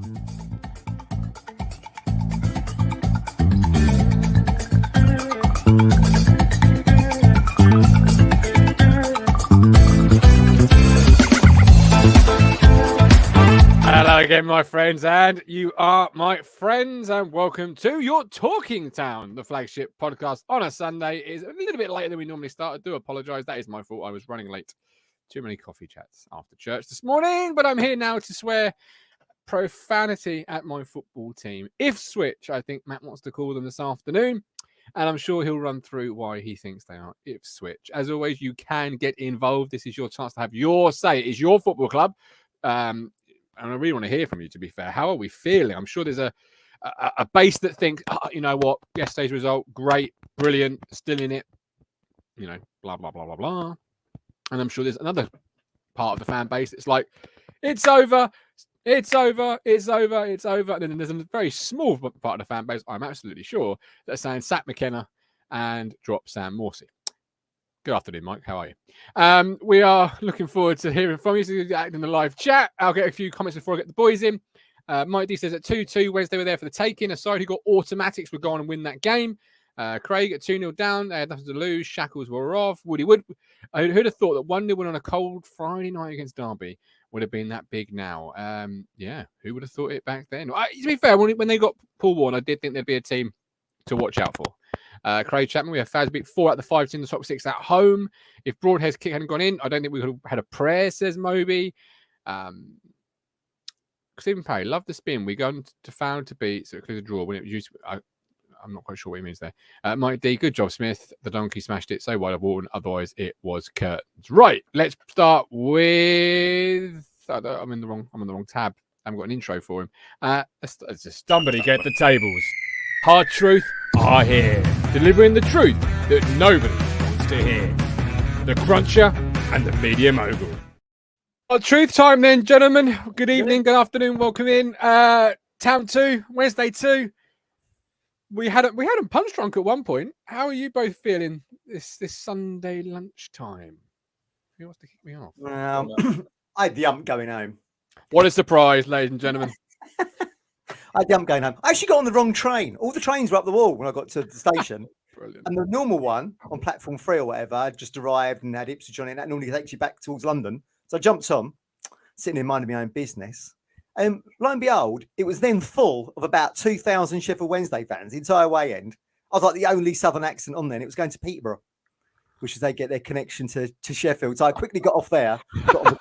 Hello again, my friends, and you are my friends, and welcome to your Talking Town, the flagship podcast on a Sunday. It is a little bit later than we normally start. I do apologise. That is my fault. I was running late. Too many coffee chats after church this morning, but I'm here now to swear profanity at my football team. Ipswich, I think Matt wants to call them this afternoon, and I'm sure he'll run through why he thinks they are Ipswich. As always, you can get involved. This is your chance to have your say. It is your football club. And I really want to hear from you, to be fair. How are we feeling? I'm sure there's a base that thinks, oh, you know what, yesterday's result, great, brilliant, still in it, you know, blah, blah, blah, blah, blah. And I'm sure there's another part of the fan base that's like, it's over, it's over, it's over, it's over. And then there's a very small part of the fan base, I'm absolutely sure, that's saying sack McKenna and drop Sam Morsey. Good afternoon, Mike. How are you? We are looking forward to hearing from you. So you act in the live chat. I'll get a few comments before I get the boys in. Mike D says at 2-2, Wednesday were there for the taking. Aside who got automatics would go on and win that game. Craig at 2-0 down. They had nothing to lose. Shackles were off. Woody Wood. Who'd have thought that 1-0 win on a cold Friday night against Derby would have been that big now? Yeah, who would have thought it back then? To be fair, when they got Paul Warren, I did think there'd be a team to watch out for. Craig Chapman, we have Faz beat 4 out of the 5 in the top 6 at home. If Broadhead's kick hadn't gone in, I don't think we could have had a prayer, says Moby. Stephen Parry, love the spin. We gone to found to beat, so it was a draw when it was used. I'm not quite sure what he means there. Mike D, good job, Smith. The donkey smashed it so wide of Wharton, otherwise it was curtains. Right, let's start with. I'm on the wrong tab. I haven't got an intro for him. Let's just somebody get the tables. Hard truth are here, delivering the truth that nobody wants to hear. The Cruncher and the Media Mogul. Hard truth time then, gentlemen. Good evening, good afternoon, welcome in. Town 2, Wednesday 2. We had them punch drunk at one point. How are you both feeling this Sunday lunchtime? Who wants to kick me off? I had the ump going home. What a surprise, ladies and gentlemen. I had the ump going home. I actually got on the wrong train. All the trains were up the wall when I got to the station. Brilliant. And the normal one on platform 3 or whatever just arrived and had Ipswich on it. That normally takes you back towards London. So I jumped on, sitting there minding my own business. And lo and behold, it was then full of about 2,000 Sheffield Wednesday fans, the entire way end. I was like the only southern accent on there. And it was going to Peterborough, which is they get their connection to Sheffield. So I quickly got off there, got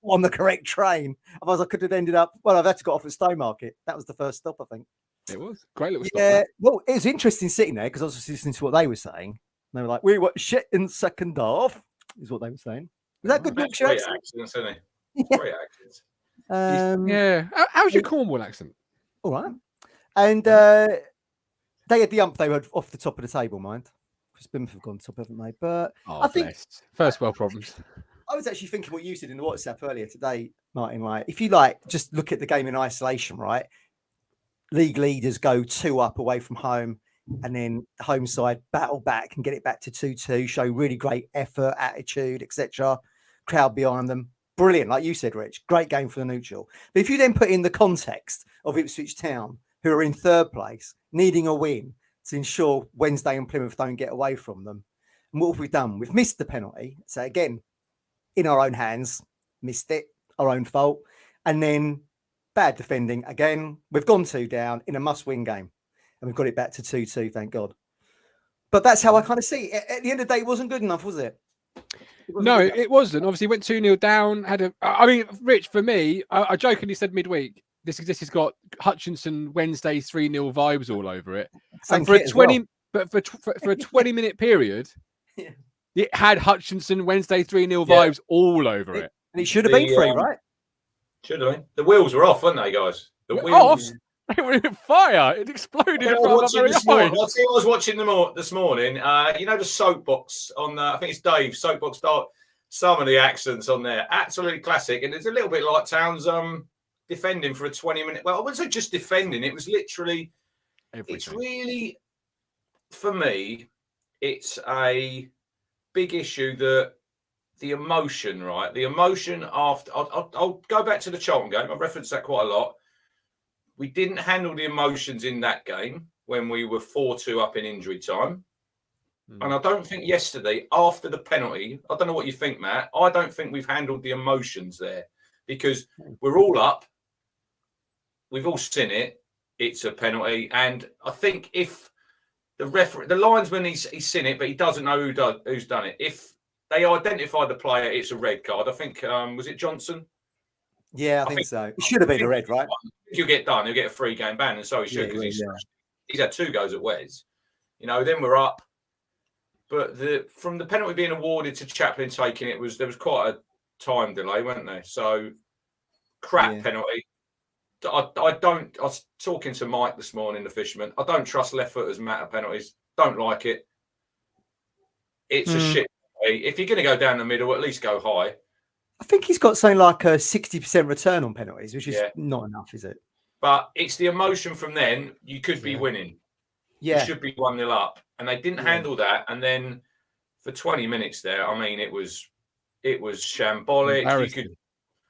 on the correct train. Otherwise, I could have ended up. Well, I've had to go off at Stowmarket. That was the first stop, I think. It was great little stop. Yeah, well, it was interesting sitting there because I was just listening to what they were saying. They were like, "We were shit in second half," is what they were saying. Was that good Yorkshire accent? Accents, isn't it? Great accents. Yeah. How's your Cornwall accent? All right. And they had the ump. They were off the top of the table, mind. Because Plymouth have gone top, haven't they? But I think first world problems. I was actually thinking what you said in the WhatsApp earlier today, Martin. Like, if you like, just look at the game in isolation, right? League leaders go 2 up away from home, and then the home side battle back and get it back to 2-2, show really great effort, attitude, etc. Crowd behind them. Brilliant, like you said, Rich. Great game for the neutral. But if you then put in the context of Ipswich Town, who are in 3rd place, needing a win to ensure Wednesday and Plymouth don't get away from them, and what have we done? We've missed the penalty. So again, in our own hands, missed it, our own fault. And then bad defending again. We've gone 2 down in a must-win game. And we've got it back to 2-2, thank God. But that's how I kind of see it. At the end of the day, it wasn't good enough, was it? No, it wasn't. Obviously, went 2-0 down. Rich, for me, I jokingly said midweek, this has got Hutchinson Wednesday 3-0 vibes all over it. Same and for a 20, well. but for a 20-minute period, yeah. It had Hutchinson Wednesday 3-0 vibes all over it. And it should have been 3, right? Should have been. The wheels were off, weren't they, guys? The wheels off. They were in fire. It exploded in front of our very eyes. I was watching them this morning. You know the soapbox on I think it's Dave soapbox. Some of the accents on there, absolutely classic, and it's a little bit like Towns defending for a 20-minute. Well, I wasn't just defending; it was literally. Everything. It's really, for me, it's a big issue that the emotion, right? The emotion after. I'll go back to the Charlton game. I've referenced that quite a lot. We didn't handle the emotions in that game when we were 4-2 up in injury time. And I don't think yesterday, after the penalty, I don't know what you think, Matt. I don't think we've handled the emotions there because we're all up. We've all seen it. It's a penalty. And I think if the referee, the linesman, he's seen it, but he doesn't know who's done it. If they identify the player, it's a red card. I think, was it Johnson? Yeah, I think so. It should have been a red, right? If you get done, you'll get a 3-game ban. And so he should, because he's had 2 goes at Wes. You know, then we're up. But from the penalty being awarded to Chaplin taking it, there was quite a time delay, weren't there? So penalty. I was talking to Mike this morning, the fisherman. I don't trust left footers matter penalties. Don't like it. It's a shit penalty. If you're going to go down the middle, at least go high. I think he's got something like a 60% return on penalties, which is not enough, is it? But it's the emotion from then. You could be winning. Yeah. You should be 1-0 up. And they didn't handle that. And then for 20 minutes there, I mean, it was shambolic.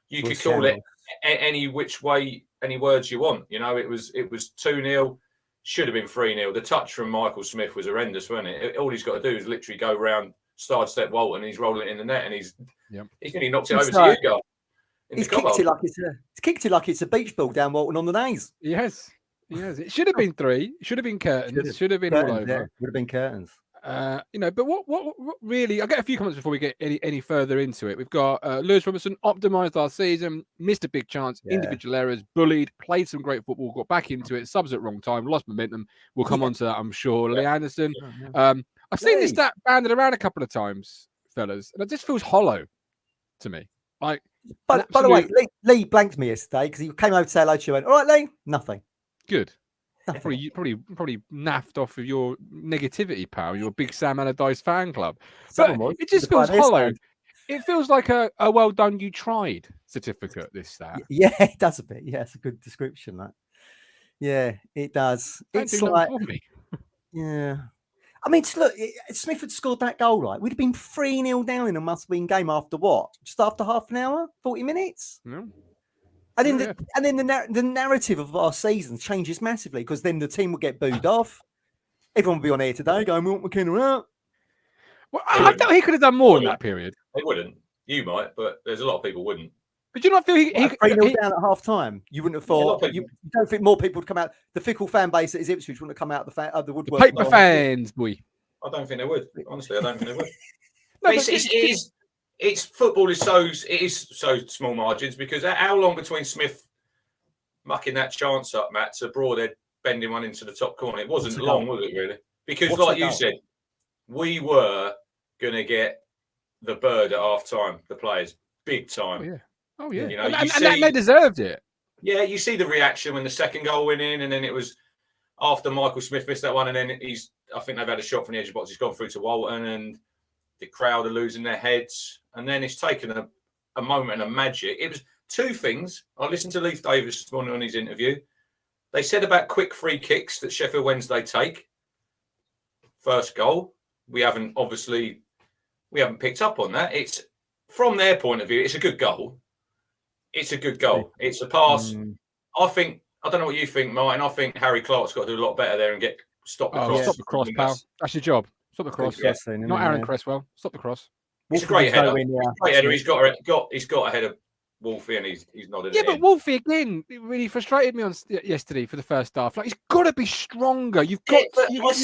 You could call it any which way, any words you want. You know, it was 2-0, should have been 3-0. The touch from Michael Smith was horrendous, wasn't it? All he's got to do is literally go round, sidestep Walton, and he's rolling it in the net, and he's nearly knocked it over to you guys. He's kicked it like it's a beach ball down Walton on the nays. Yes. It should have been 3. It should have been curtains. Should have been all over. Yeah, would have been curtains. But what really? I'll get a few comments before we get any further into it. We've got Lewis Robertson optimised our season, missed a big chance, individual errors, bullied, played some great football, got back into it, subs at wrong time, lost momentum. We'll come on to that, I'm sure. Lee Anderson. I've seen this stat banded around a couple of times, fellas, and it just feels hollow to me. Like, by the way, Lee blanked me yesterday because he came over to say hello to you and went, all right, Lee, nothing. Good. Probably naffed off of your negativity, pal. Your Big Sam Allardyce fan club. But it just feels hollow. It feels like a well done, you tried certificate. This stat. Yeah, it does a bit. Yeah, it's a good description. That. Yeah, it does. It's like, yeah. I mean, look, Smith had scored that goal, right? We'd have been 3-0 down in a must-win game after what? Just after half an hour, 40 minutes. No. And then the narrative of our season changes massively because then the team will get booed off. Everyone will be on here today going, "We want McKenna out." Well, I thought he could have done more in that period. They wouldn't. You might, but there's a lot of people wouldn't. But do you not feel he 3-0 down at half time? You wouldn't have thought. You don't think more people would come out? The fickle fan base that is Ipswich wouldn't have come out the woodwork. Paper fans, boy. I don't think they would. Honestly, I don't think they would. No, it's football is so small margins because how long between Smith mucking that chance up, Matt, to Broadhead bending one into the top corner? It wasn't long, was it really? Because like you said, we were going to get the bird at half time, the players, big time. Oh yeah. You know, and they deserved it. Yeah, you see the reaction when the second goal went in, and then it was after Michael Smith missed that one, and then I think they've had a shot from the edge of the box. He's gone through to Walton, and the crowd are losing their heads. And then it's taken a moment of magic. It was 2 things. I listened to Leif Davis this morning on his interview. They said about quick free kicks that Sheffield Wednesday take. First goal. We haven't picked up on that. It's from their point of view, it's a good goal. It's a good goal. It's a pass. I don't know what you think, Martin. I think Harry Clark's got to do a lot better there and stop the cross. Stop the cross, pal. That's your job. Stop the cross. Not Aaron Cresswell. Stop the cross. It's a great header. He's got ahead of Wolfie, and he's nodded. Yeah, but Wolfie again really frustrated me on yesterday for the first half. Like, he's got to be stronger. You're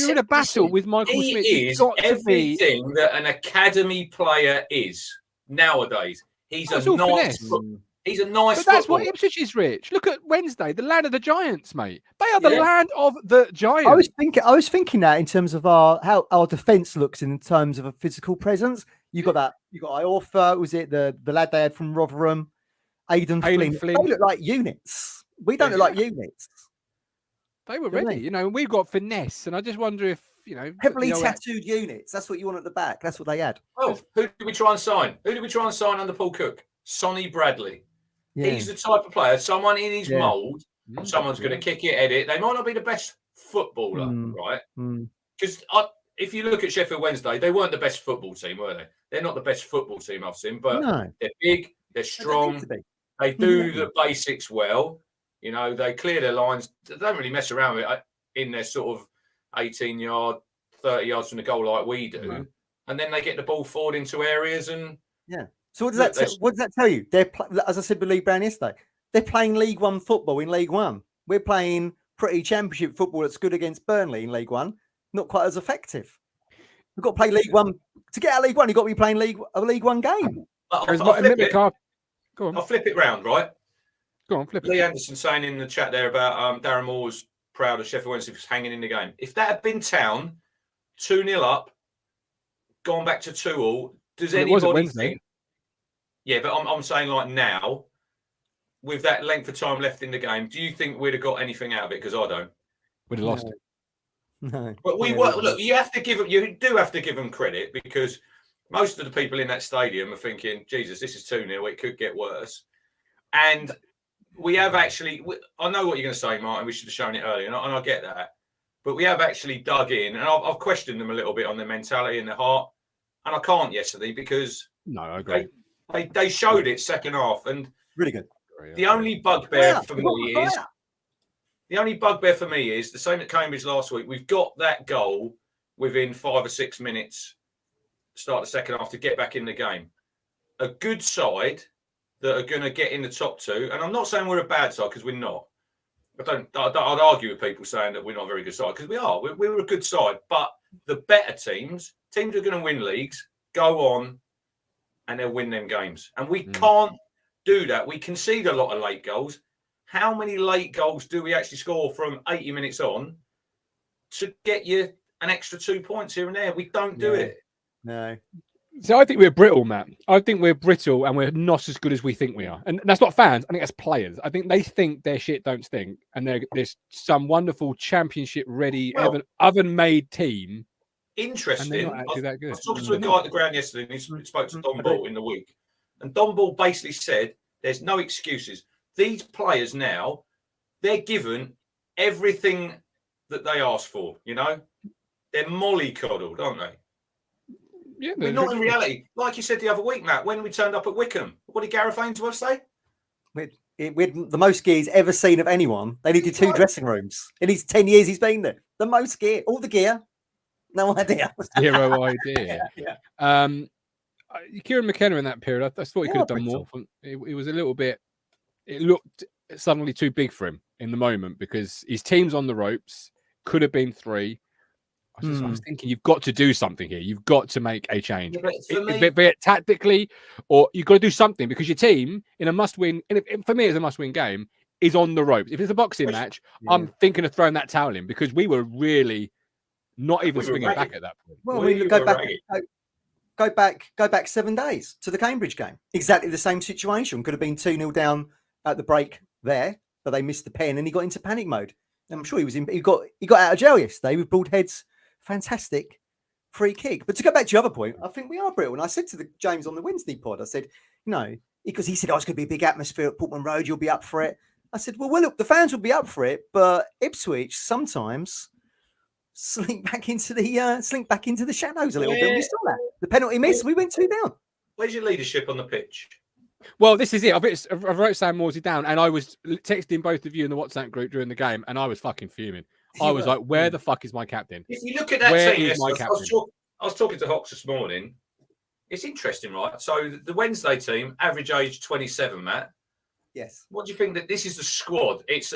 in a battle with Michael Smith. He is everything that an academy player is nowadays. He's a nice. He's a nice. But that's what Ipswich is, Rich. Look at Wednesday, the land of the giants, mate. They are the land of the giants. I was thinking that in terms of how our defence looks in terms of a physical presence. You got Iorfa, was it the lad they had from Rotherham, Aidan Flynn. They look like units. We don't look like units. They were ready, you know. We've got finesse, and I just wonder if heavily tattooed units. That's what you want at the back. That's what they had. Oh, who did we try and sign? Under Paul Cook? Sonny Bradley. Yeah. He's the type of player, someone in his mould, someone's going to kick it, edit. They might not be the best footballer, right? Because if you look at Sheffield Wednesday, they weren't the best football team, were they? They're not the best football team I've seen, but they're big, they're strong, they do the basics well. You know, they clear their lines. They don't really mess around with it in their sort of 18-yard, 30 yards from the goal like we do. No. And then they get the ball forward into areas and... Yeah. So what does that tell you? They're, as I said with Lee Brown yesterday, they're playing League One football in League One. We're playing pretty Championship football that's good against Burnley in League One. Not quite as effective. We've got to play League One. To get out of League One, you've got to be playing a League One game. I'll flip it round, right? Go on, flip it. Lee Anderson saying in the chat there about Darren Moore was proud of Sheffield Wednesday for hanging in the game. If that had been Town, 2-0 up, gone back to 2-2, does anybody think... Yeah, but I'm saying like now, with that length of time left in the game, do you think we'd have got anything out of it? Because I don't. We'd have lost it. No. But we were. Look, you do have to give them credit, because most of the people in that stadium are thinking, Jesus, this is 2-0. It could get worse. And we have actually, I know what you're going to say, Martin. We should have shown it earlier, and I get that. But we have actually dug in, and I've questioned them a little bit on their mentality and their heart. And I can't yesterday because I agree. They showed it second half, and really good. The only bugbear for me is the same at Cambridge last week. We've got that goal within 5 or 6 minutes, start the second half, to get back in the game. A good side that are going to get in the top two, and I'm not saying we're a bad side because we're not. I'd argue with people saying that we're not a very good side, because we are. We're a good side, but the better teams who are going to win leagues, go on and they'll win them games. And we can't do that. We concede a lot of late goals. How many late goals do we actually score from 80 minutes on to get you an extra 2 points here and there? We don't do it. No. So I think we're brittle, Matt. I think we're brittle and we're not as good as we think we are. And that's not fans. I think that's players. I think they think their shit don't stink. And there's some wonderful championship-ready, oven-made team. Interesting. I was talking to a guy at the ground yesterday, and he spoke to Don Ball in the week. And Don Ball basically said, there's no excuses. These players now, they're given everything that they asked for, you know? They're mollycoddled, aren't they? Yeah, we're not in reality. Like you said the other week, Matt, when we turned up at Wickham, what did Gareth Ainsworth say? With the most gear he's ever seen of anyone. They needed 2 dressing rooms. In his 10 years he's been there. The most gear. All the gear. No idea. Zero idea. Kieran McKenna in that period, I thought he could have done more. It was a little bit... It looked suddenly too big for him in the moment, because his team's on the ropes. Could have been 3. I was thinking, you've got to do something here. You've got to make a change, be it tactically, or you've got to do something, because your team in a must-win. For me, it's a must-win game. Is on the ropes. If it's a boxing match, I'm thinking of throwing that towel in, because we were really not even swinging back at that point. Well, go back 7 days to the Cambridge game. Exactly the same situation. Could have been 2-0 down at the break there, but they missed the pen and he got into panic mode. And I'm sure he got out of jail yesterday with bald heads. Fantastic free kick. But to go back to your other point, I think we are brittle. And I said to James on the Wednesday pod, I said, because he said, it's going to be a big atmosphere at Portman Road. You'll be up for it. I said, well, look, the fans will be up for it, but Ipswich sometimes slink back into the shadows a little bit. We saw that. The penalty miss, we went 2 down. Where's your leadership on the pitch? Well, this is it. I wrote Sam Morsey down, and I was texting both of you in the WhatsApp group during the game, and I was fucking fuming. I was like, where the fuck is my captain? If you look at that team, I was talking to Hawks this morning. It's interesting, right? So the Wednesday team, average age 27, Matt. Yes. What do you think that this is the squad? It's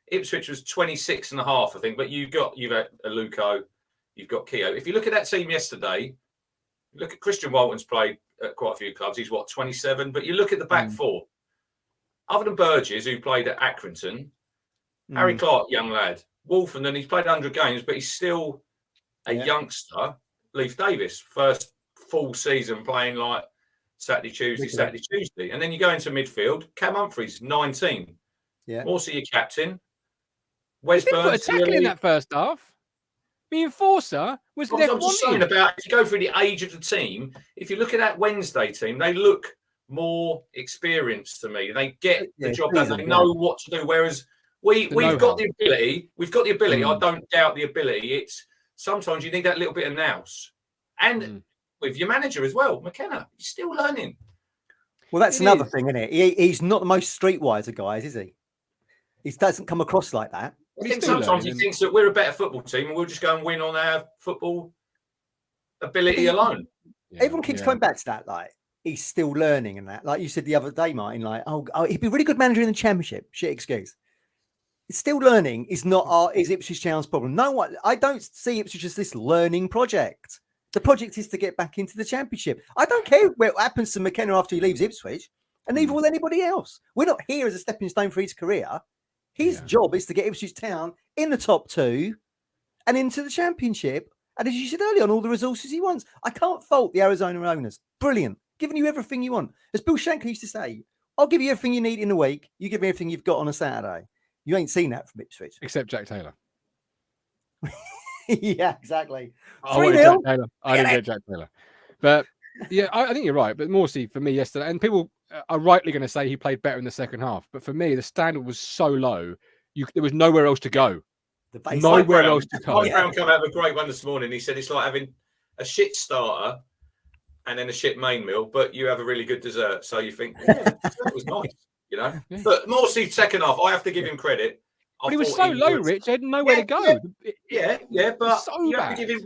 Ipswich was 26 and a half, I think, but you've had a Luco, you've got Keogh. If you look at that team yesterday, look at Christian Walton's played at quite a few clubs. He's 27, but you look at the back 4. Other than Burgess, who played at Accrington, Harry Clark, young lad, Wolfen, and he's played 100 games, but he's still a youngster. Leif Davis, first full season playing like Saturday, Tuesday. And then you go into midfield, Cam Humphreys, 19. Yeah. Morsey, your captain. Wes Burns. Put a tackle in that first half. The enforcer was there. I'm just saying about, if you go through the age of the team, if you look at that Wednesday team, they look more experienced to me. They get the job done. They know what to do. Whereas we've got the ability. We've got the ability. I don't doubt the ability. It's sometimes you need that little bit of nous. And with your manager as well, McKenna, he's still learning. Well, that's another thing, isn't it? He's not the most streetwise of guys, is he? He doesn't come across like that. I think sometimes he thinks that we're a better football team and we'll just go and win on our football ability alone. Yeah, everyone keeps coming back to that, like he's still learning and that. Like you said the other day, Martin, like, oh he'd be a really good manager in the Championship. Shit excuse. It's still learning is not is Ipswich Town's problem. No one, I don't see Ipswich as this learning project. The project is to get back into the Championship. I don't care what happens to McKenna after he leaves Ipswich, and neither will anybody else. We're not here as a stepping stone for his career. His job is to get Ipswich Town in the top 2 and into the Championship. And as you said earlier, on all the resources he wants. I can't fault the Arizona owners. Brilliant. Giving you everything you want. As Bill Shankly used to say, I'll give you everything you need in a week. You give me everything you've got on a Saturday. You ain't seen that from Ipswich. Except Jack Taylor. Yeah, exactly. I wanted Jack Taylor. I didn't get Jack Taylor. But yeah, I think you're right. But Morsey, for me yesterday, and people are rightly going to say he played better in the second half. But for me, the standard was so low, there was nowhere else to go. Nowhere else to go. Mike Brown come out with a great one this morning. He said it's like having a shit starter and then a shit main meal, but you have a really good dessert. So you think, that was nice, you know. Yeah. But Morsey, second half, I have to give him credit. But he was so low, Rich. He had nowhere to go. Yeah. But you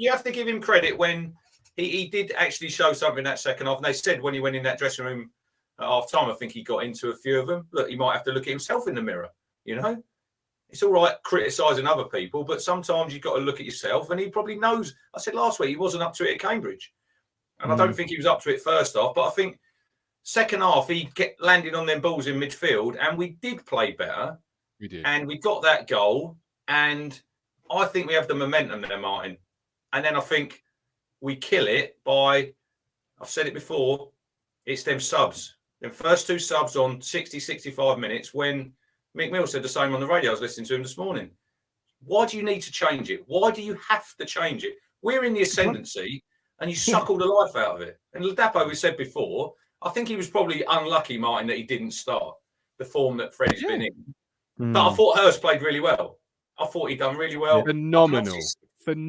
have to give him credit when he did actually show something that second half. And they said when he went in that dressing room at half time, I think he got into a few of them. Look, he might have to look at himself in the mirror, you know. It's all right criticising other people, but sometimes you've got to look at yourself. And he probably knows. I said last week he wasn't up to it at Cambridge. And I don't think he was up to it first half. But I think second half he landed on them balls in midfield and we did play better. We did. And we got that goal. And I think we have the momentum there, Martin. And then I think we kill it by, I've said it before, it's them subs. Them first 2 subs on 60, 65 minutes when Mick Mills said the same on the radio. I was listening to him this morning. Why do you need to change it? Why do you have to change it? We're in the ascendancy and you suck all the life out of it. And Ladapo, we said before, I think he was probably unlucky, Martin, that he didn't start the form that Freddie's been in. But I thought Hurst played really well. I thought he'd done really well. Phenomenal.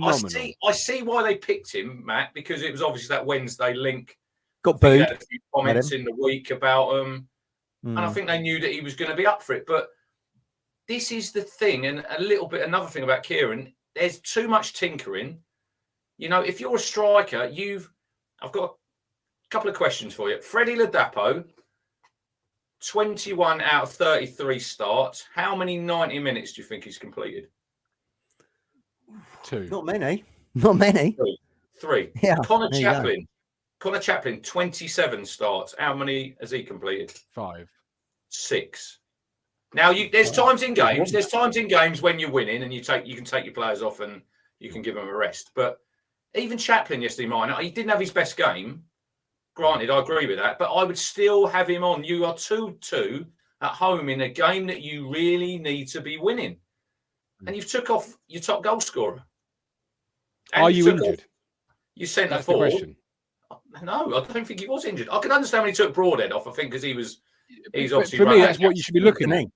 I see why they picked him, Matt, because it was obviously that Wednesday link. Got booed. He had a few comments in the week about him. And I think they knew that he was going to be up for it. But this is the thing. And another thing about Kieran, there's too much tinkering. You know, if you're a striker, I've got a couple of questions for you. Freddie Ladapo, 21 out of 33 starts. How many 90 minutes do you think he's completed? 2. Not many. Not many. 3. Yeah. Connor Chaplin, 27 starts. How many has he completed? 5. 6. Now, there's times in games. There's times in games when you're winning and you can take your players off and you can give them a rest. But even Chaplin yesterday, he didn't have his best game. Granted, I agree with that. But I would still have him on. You are 2-2 at home in a game that you really need to be winning. And you've took off your top goal scorer. And are you injured? You sent a forward. No, I don't think he was injured. I can understand when he took Broadhead off. I think because he's obviously. For me, that's what you should be looking at.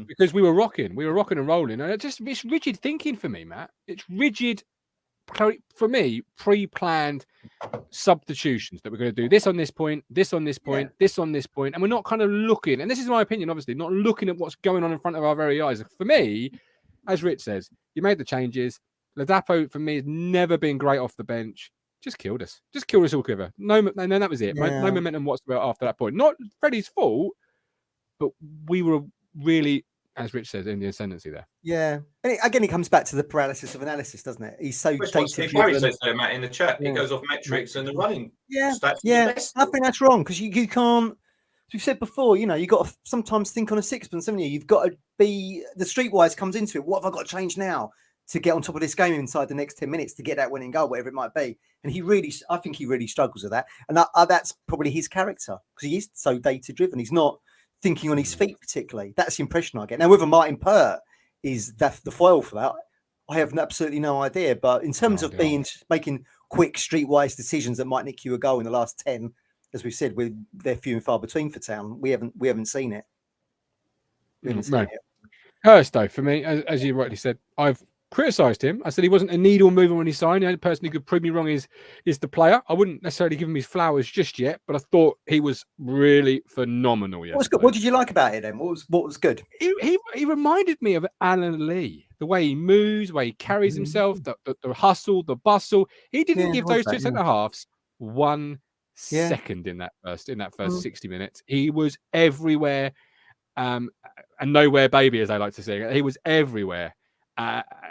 Because we were rocking and rolling, and it's rigid thinking for me, Matt. It's rigid for me, pre-planned substitutions that we're going to do this on this point, this on this point, this on this point, and we're not kind of looking. And this is my opinion, obviously, not looking at what's going on in front of our very eyes. For me, as Rich says, you made the changes. Ladapo, for me, has never been great off the bench. Just killed us altogether. No, that was it. Yeah. No momentum whatsoever after that point. Not Freddie's fault, but we were really, as Rich says, in the ascendancy there. Yeah. And again, it comes back to the paralysis of analysis, doesn't it? He's so Steve Harry says there, Matt, in the chat. He goes off metrics and the running. Stats. Yeah. I think that's wrong because you can't. As we've said before, you know, you've got to sometimes think on a sixpence, haven't you? You've got to be the streetwise comes into it. What have I got to change now to get on top of this game inside the next 10 minutes to get that winning goal, whatever it might be? And I think he really struggles with that. And that's probably his character because he is so data driven. He's not thinking on his feet particularly. That's the impression I get. Now, whether Martin Pert is the foil for that, I have absolutely no idea. But in terms of making quick streetwise decisions that might nick you a goal in the last 10, as we've said, they're few and far between for Town. We haven't seen it. Hurst, though, for me, as you rightly said, I've criticised him. I said he wasn't a needle mover when he signed. The only person who could prove me wrong is the player. I wouldn't necessarily give him his flowers just yet, but I thought he was really phenomenal. What was good? What did you like about it then? What was good? He reminded me of Alan Lee. The way he moves, the way he carries himself, the hustle, the bustle. He didn't give those two centre halves 1 second in that first 60 minutes. He was everywhere, and nowhere baby, as I like to say. He was everywhere.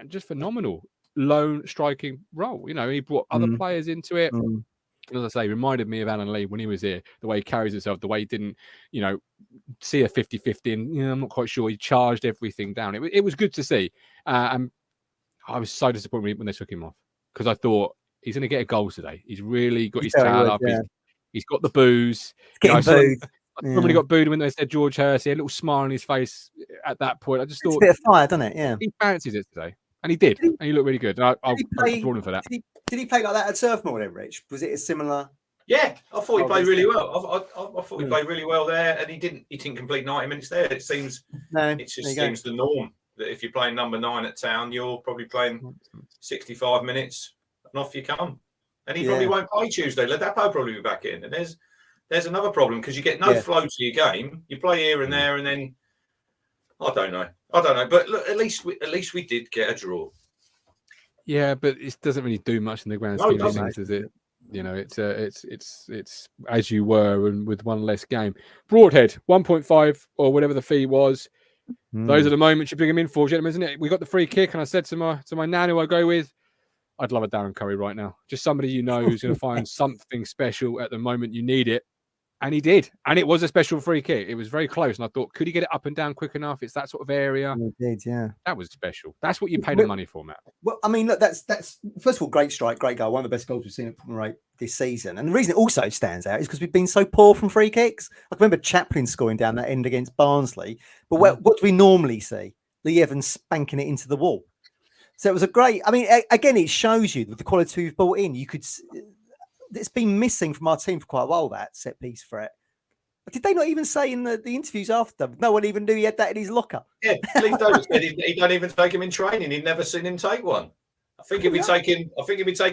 Just phenomenal lone striking role. You know, he brought other players into it. As I say, reminded me of Alan Lee when he was here, the way he carries himself, the way he didn't, see a 50-50 and, I'm not quite sure. He charged everything down. It was good to see. And I was so disappointed when they took him off because I thought he's going to get a goal today. He's really got his tail up. Yeah. He's got the booze. Somebody got booed when they said George Hurst. He had a little smile on his face at that point. I just thought it's a bit of fire, doesn't it? Yeah, he fancies it today, and he did. And he looked really good. I'll applaud him for that. Did he play like that at Surfmore then, Rich? Was it a similar? Yeah, I thought he played really well. I thought he played really well there, and he didn't complete 90 minutes there. It seems seems the norm that if you're playing number 9 at Town, you're probably playing 65 minutes, and off you come. And he probably won't play Tuesday. Ladapo probably be back in, and there's another problem because you get no flow to your game. You play here and there, and then I don't know. But look, at least we did get a draw. Yeah, but it doesn't really do much in the grand scheme of things, does it? It's as you were, and with one less game. Broadhead 1.5 or whatever the fee was. Those are the moments you bring him in for, gentlemen, isn't it? We got the free kick, and I said to my nan who I go with, I'd love a Darren Curry right now. Just somebody who's going to find something special at the moment you need it. And he did. And it was a special free kick. It was very close. And I thought, could he get it up and down quick enough? It's that sort of area. He did, yeah. That was special. That's what you pay the money for, Matt. Well, I mean, look, that's first of all, great strike, great goal. One of the best goals we've seen at Putnam Rate this season. And the reason it also stands out is because we've been so poor from free kicks. I remember Chaplin scoring down that end against Barnsley. But what do we normally see? Lee Evans spanking it into the wall. So it was a great, I mean, again, it shows you with the quality we've brought in. You could, it's been missing from our team for quite a while, that set piece threat. But did they not even say in the interviews after? No one even knew he had that in his locker. Yeah, Lee Dover said he don't even take him in training. He'd never seen him take one. I think he'd be taking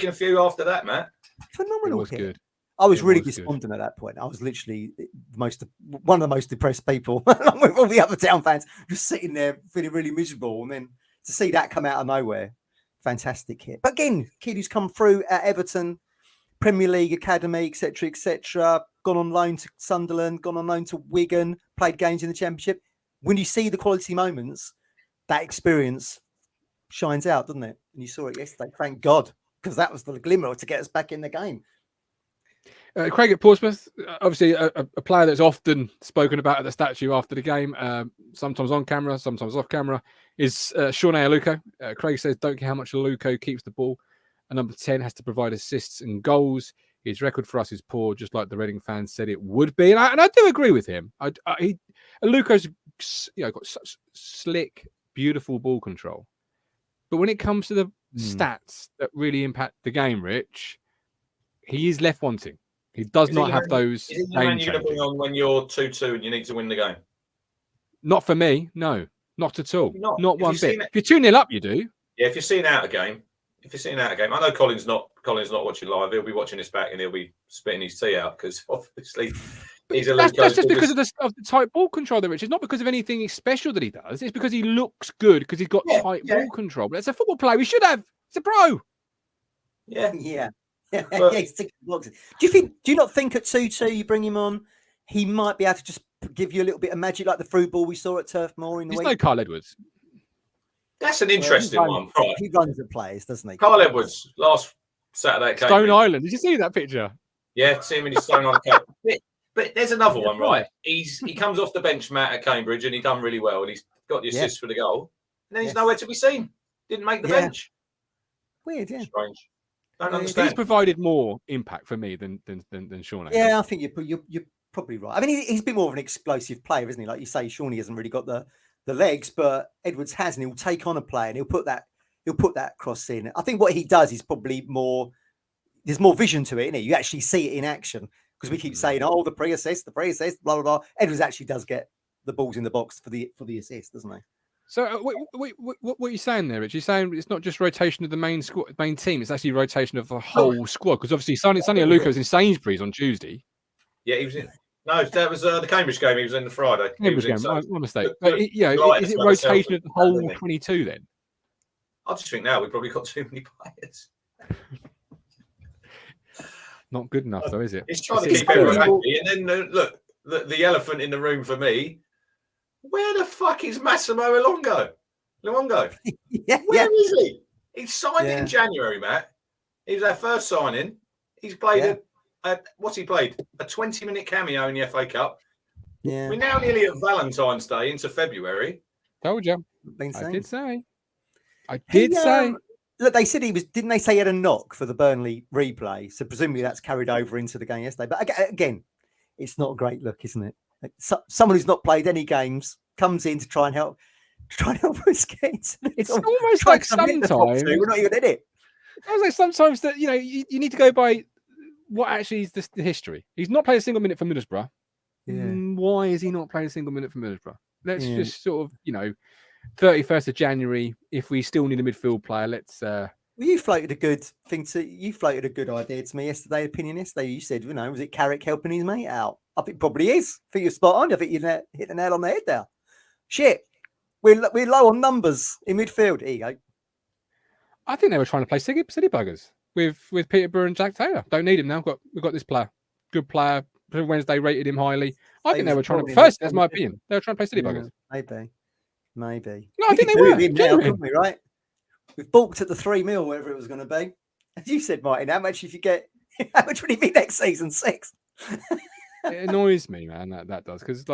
a few after that, Matt. Phenomenal. It was good. I was really despondent at that point. I was literally one of the most depressed people, along with all the other Town fans, just sitting there feeling really miserable. And then to see that come out of nowhere, fantastic hit. But again, kid who's come through at Everton, Premier League Academy, etc., gone on loan to Sunderland, gone on loan to Wigan, played games in the Championship. When you see the quality moments, that experience shines out, doesn't it? And you saw it yesterday. Thank God, because that was the glimmer to get us back in the game. Craig at Portsmouth, obviously a player that's often spoken about at the statue after the game, sometimes on camera, sometimes off camera, is Sean Aluko. Craig says, don't care how much Aluko keeps the ball. A number 10 has to provide assists and goals. His record for us is poor, just like the Reading fans said it would be. And I do agree with him. Aluko's got such slick, beautiful ball control. But when it comes to the stats that really impact the game, Rich, he is left wanting. He does not have those. Is the man you're going to bring on when you're 2-2 and you need to win the game? Not for me, no. Not at all. Not one bit. If you're 2-0 up, you do. Yeah, if you're seeing out a game. I know Colin's not watching live. He'll be watching this back and he'll be spitting his tea out because obviously he's a that's just because of the tight ball control there, Rich. It's not because of anything special that he does. It's because he looks good because he's got tight ball control. But as a football player, we should have. He's a pro. Yeah. Do you not think at 2-2 you bring him on, he might be able to just give you a little bit of magic like the through ball we saw at Turf Moor in the week? There's no Carl Edwards. That's an interesting one. Right. He runs the players, doesn't he? Carl Edwards, last Saturday at Stone Island. Did you see that picture? Yeah, see him in his Stone Island cap. But there's another one, right? He comes off the bench, Matt, at Cambridge, and he done really well, and he's got the assist for the goal. And then he's nowhere to be seen. Didn't make the bench. Weird, yeah. Strange. Don't understand. He's provided more impact for me than Sean. Yeah, I think you're probably right. I mean, he's a bit more of an explosive player, isn't he? Like you say, Shawnee hasn't really got the legs, but Edwards has, and he'll take on a player and he'll put that cross in. I think what he does is probably more. There's more vision to it, isn't it? You actually see it in action because we keep saying, "Oh, the pre-assist, blah blah blah." Edwards actually does get the balls in the box for the assist, doesn't he? So what are you saying there, Rich? You're saying it's not just rotation of the main team; it's actually rotation of the whole squad. Because obviously, Sonny Aluko was in Sainsbury's on Tuesday. Yeah, he was in. No, that was the Cambridge game. He was in the Friday. Cambridge game. My mistake. But is it rotation of the whole 22 then? I just think now we've probably got too many players. Not good enough, though, is it? It's trying to keep everyone happy. And then look, the elephant in the room for me. Where the fuck is Massimo Luongo? Where is he? He signed in January, Matt. He was our first signing. He's played what's he played? A 20-minute cameo in the FA Cup. Yeah. We're now nearly at Valentine's Day into February. Told you. I did say. Look, they said he was. Didn't they say he had a knock for the Burnley replay? So presumably that's carried over into the game yesterday. But again, it's not a great look, isn't it? Someone who's not played any games comes in to try and help us get. It's almost like sometimes we're not even in it. It's almost like sometimes that you need to go by what actually is the history. He's not played a single minute for Middlesbrough. Yeah. Why is he not playing a single minute for Middlesbrough? Let's just sort of 31st of January. If we still need a midfield player, let's. Well, you floated a good thing you floated a good idea to me yesterday. Opinion yesterday. You said, was it Carrick helping his mate out? I think it probably is. I think you're spot on. I think you hit the nail on the head there. Shit, we're low on numbers in midfield. Here you go. I think they were trying to play city buggers with Peterborough and Jack Taylor. Don't need him now. We've got this player, good player. Wednesday rated him highly. I think they were trying to. First, that's my opinion. They were trying to play city buggers. Maybe. No, I think they were. Now, couldn't we? Right. We've balked at the 3 mil, whatever it was going to be. As you said, Martin, how much if you get? How much would he be next season? 6. It annoys me, man. That does because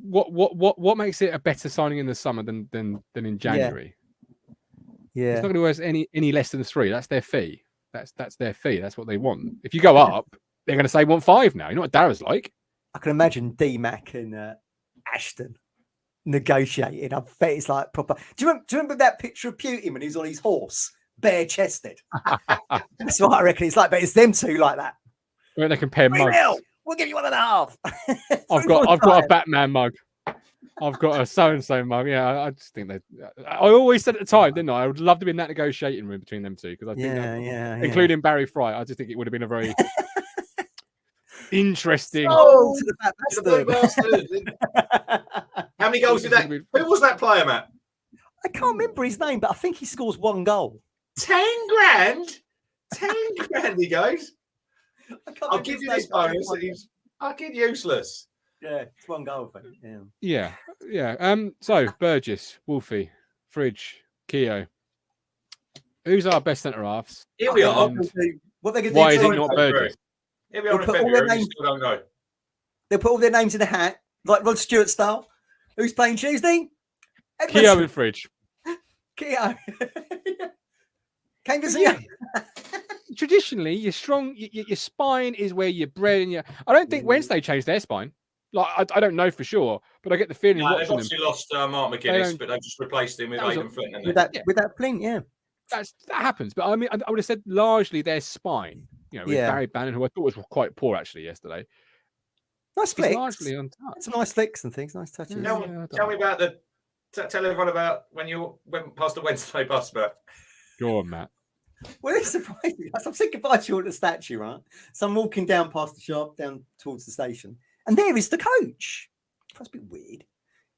what makes it a better signing in the summer than in January? Yeah, it's not going to be any less than 3. That's their fee. That's their fee. That's what they want. If you go up, they're going to say want 5 now. You know what Dara's like? I can imagine D-Mac and Ashton negotiating. I bet it's like proper. Do you remember that picture of Putin when he was on his horse, bare chested? That's what I reckon. It's like, but it's them two like that. Where they compare mugs. We'll give you 1.5. I've got a Batman mug. I've got a so-and-so mug. Yeah, I just think that. I always said at the time, didn't I? I would love to be in that negotiating room between them two because I think, including Barry Barry I just think it would have been a very interesting. Oh, to the bastard. How many goals did that? Who was that player, Matt? I can't remember his name, but I think he scores 1 goal. 10 grand. 10 grand. He goes. I'll give you this bonus. He's fucking useless. Yeah, it's 1 goal, I think. Yeah. So Burgess, Wolfie, Fridge, Keogh. Who's our best centre halves? Here we are. What they Why is it not Burgess? Here we are in February. We still don't know. They'll put all their names in a hat, like Rod Stewart style. Who's playing Tuesday? Keogh and Fridge. Keogh. Came to see you. Traditionally, your spine is where you're bred. And I don't think Wednesday changed their spine. Like I don't know for sure, but I get the feeling watching they've obviously lost Mark McGuinness, but they've just replaced him with Aidan Flint. With that Flint, yeah. That happens. But I mean, I would have said largely their spine. With Barry Bannon, who I thought was quite poor actually yesterday. Nice flicks. Largely untouched. Some nice flicks and things. Nice touches. Tell me about tell everyone about when you went past the Wednesday bus, but go on, Matt. Well, it's surprising. I'm saying goodbye to you at the statue, right? So I'm walking down past the shop, down towards the station, and there is the coach. That's a bit weird.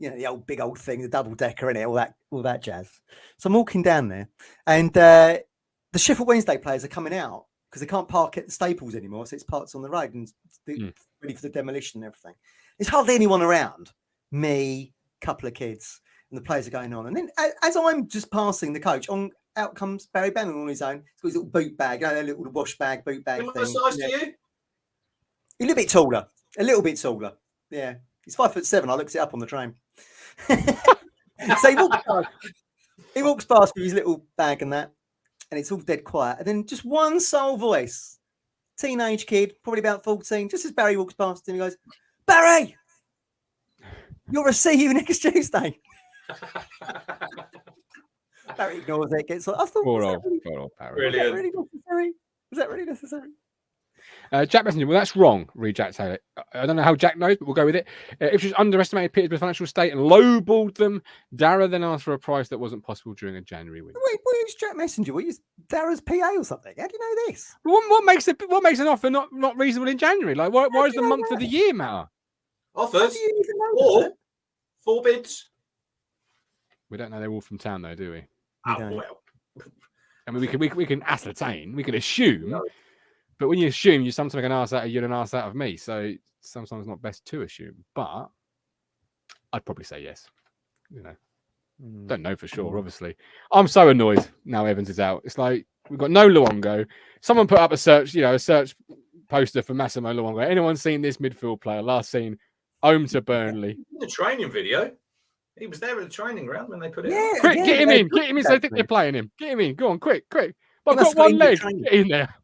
The big old thing, the double decker in it, all that jazz. So I'm walking down there, and the Sheffield Wednesday players are coming out because they can't park at the Staples anymore, so it's parked on the road and ready for the demolition and everything. There's hardly anyone around. Me, couple of kids, and the players are going on. And then as I'm just passing the coach, out comes Barry Bannon on his own. He's got his little boot bag, that little wash bag, boot bag thing. Size to you? A little bit taller. Yeah. He's 5'7". I looked it up on the train. So he walks past with his little bag and that, and it's all dead quiet. And then just one sole voice, teenage kid, probably about 14, just as Barry walks past him, he goes, "Barry, you'll see you next Tuesday." Barry ignores it, gets like, I thought, poor old Barry. Brilliant. Was that really necessary? Jack Messenger, well, that's wrong. Read Jack Taylor. I don't know how Jack knows, but we'll go with it. Ipswich underestimated Peterborough's financial state and lowballed them. Dara then asked for a price that wasn't possible during a January window. Wait, what is Jack Messenger? What is Dara's PA or something? How do you know this? What makes an offer not reasonable in January? Like, why does the month of the year matter? How Offers do you even know that? four bids. We don't know they're all from town, though, do we? Oh, don't. well. I mean, we can ascertain, we can assume, No. but when you assume, you sometimes can ask out of you and ask out of me. So sometimes it's not best to assume, but I'd probably say yes. You know, don't know for sure. Obviously, I'm so annoyed now. Evans is out. It's like we've got no Luongo. Someone put up a search poster for Massimo Luongo. Anyone seen this midfield player? Last seen home to Burnley. The training video. He was there at the training ground when they put it. Yeah, Quick, yeah, get him they in. Get him in. So they think exactly. they're playing him. Get him in. Go on, quick. But I've must got have one got injured leg. training. Get in there.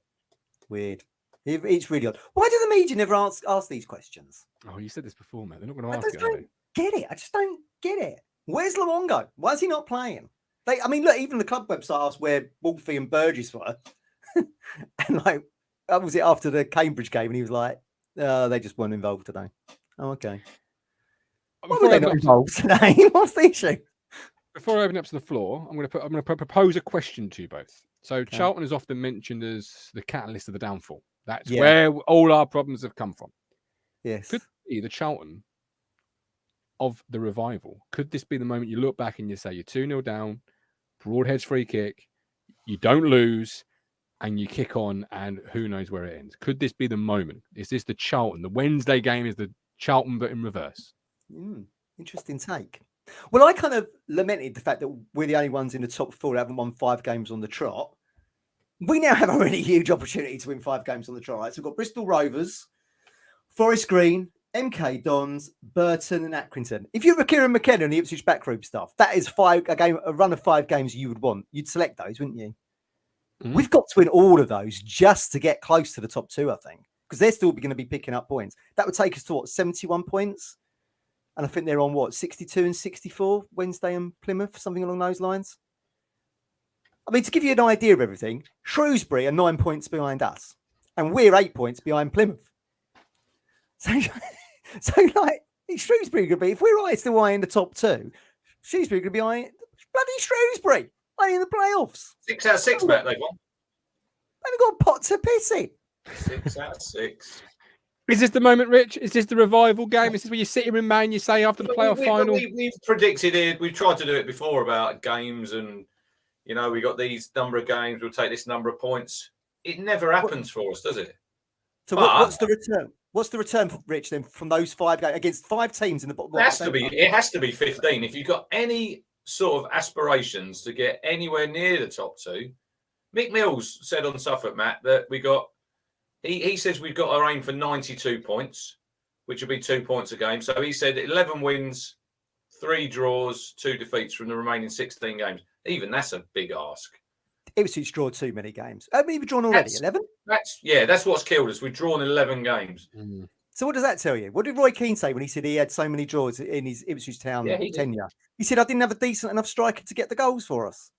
Weird. It's really odd. Why do the media never ask these questions? Oh, you said this before, man. They're not going to I ask just it, are don't they? get it. I just don't get it. Where's Luongo? Why is he not playing? I mean, look, even the club website asked where Wolfie and Burgess were. And like, that was it after the Cambridge game. And he was like, they just weren't involved today. Oh, okay. Why were Before I they open not up to- involved today? What's the issue? Before I open up to the floor, I'm going to propose a question to you both. So Charlton is often mentioned as the catalyst of the downfall. That's where all our problems have come from. Yes. Could be the Charlton of the revival. Could this be the moment you look back and you say you're 2-0 down, Broadhead's free kick, you don't lose, and you kick on, and who knows where it ends? Could this be the moment? Is this the Charlton? The Wednesday game is the Charlton, but in reverse. Interesting take. Well, I kind of lamented the fact that we're the only ones in the top four that haven't won 5 games on the trot. We now have a really huge opportunity to win 5 games on the trot. Right? So we've got Bristol Rovers, Forest Green, MK Dons, Burton, and Accrington. If you were Kieran McKenna and the Ipswich backroom stuff, that is a run of 5 games you would want. You'd select those, wouldn't you? We've got to win all of those just to get close to the top 2, I think, because they're still going to be picking up points. That would take us to 71 points. And I think they're on 62 and 64, Wednesday and Plymouth, something along those lines. I mean, to give you an idea of everything, Shrewsbury are 9 points behind us, and we're 8 points behind Plymouth. So like, Shrewsbury could be, if we're still in the top 2, Shrewsbury could be bloody Shrewsbury in the playoffs. 6 out of 6, Matt, they've won. They've got a pot to piss in. 6 out of 6. Is this the moment, Rich? Is this the revival game? Is this where you sit here in Man, you say after the playoff final? We've predicted it. We've tried to do it before about games and, you know, we got these number of games. We'll take this number of points. It never happens for us, does it? So what's the return? What's the return, Rich, then, from those 5 games against 5 teams in the bottom? It has to be 15. If you've got any sort of aspirations to get anywhere near the top 2, Mick Mills said on Suffolk, Matt, that we got. He says we've got our aim for 92 points, which will be 2 points a game. So he said 11 wins, 3 draws, 2 defeats from the remaining 16 games. Even that's a big ask. Ipswich draw too many games. Have we drawn already? 11? That's what's killed us. We've drawn 11 games. So what does that tell you? What did Roy Keane say when he said he had so many draws in his Ipswich Town tenure? He said, I didn't have a decent enough striker to get the goals for us.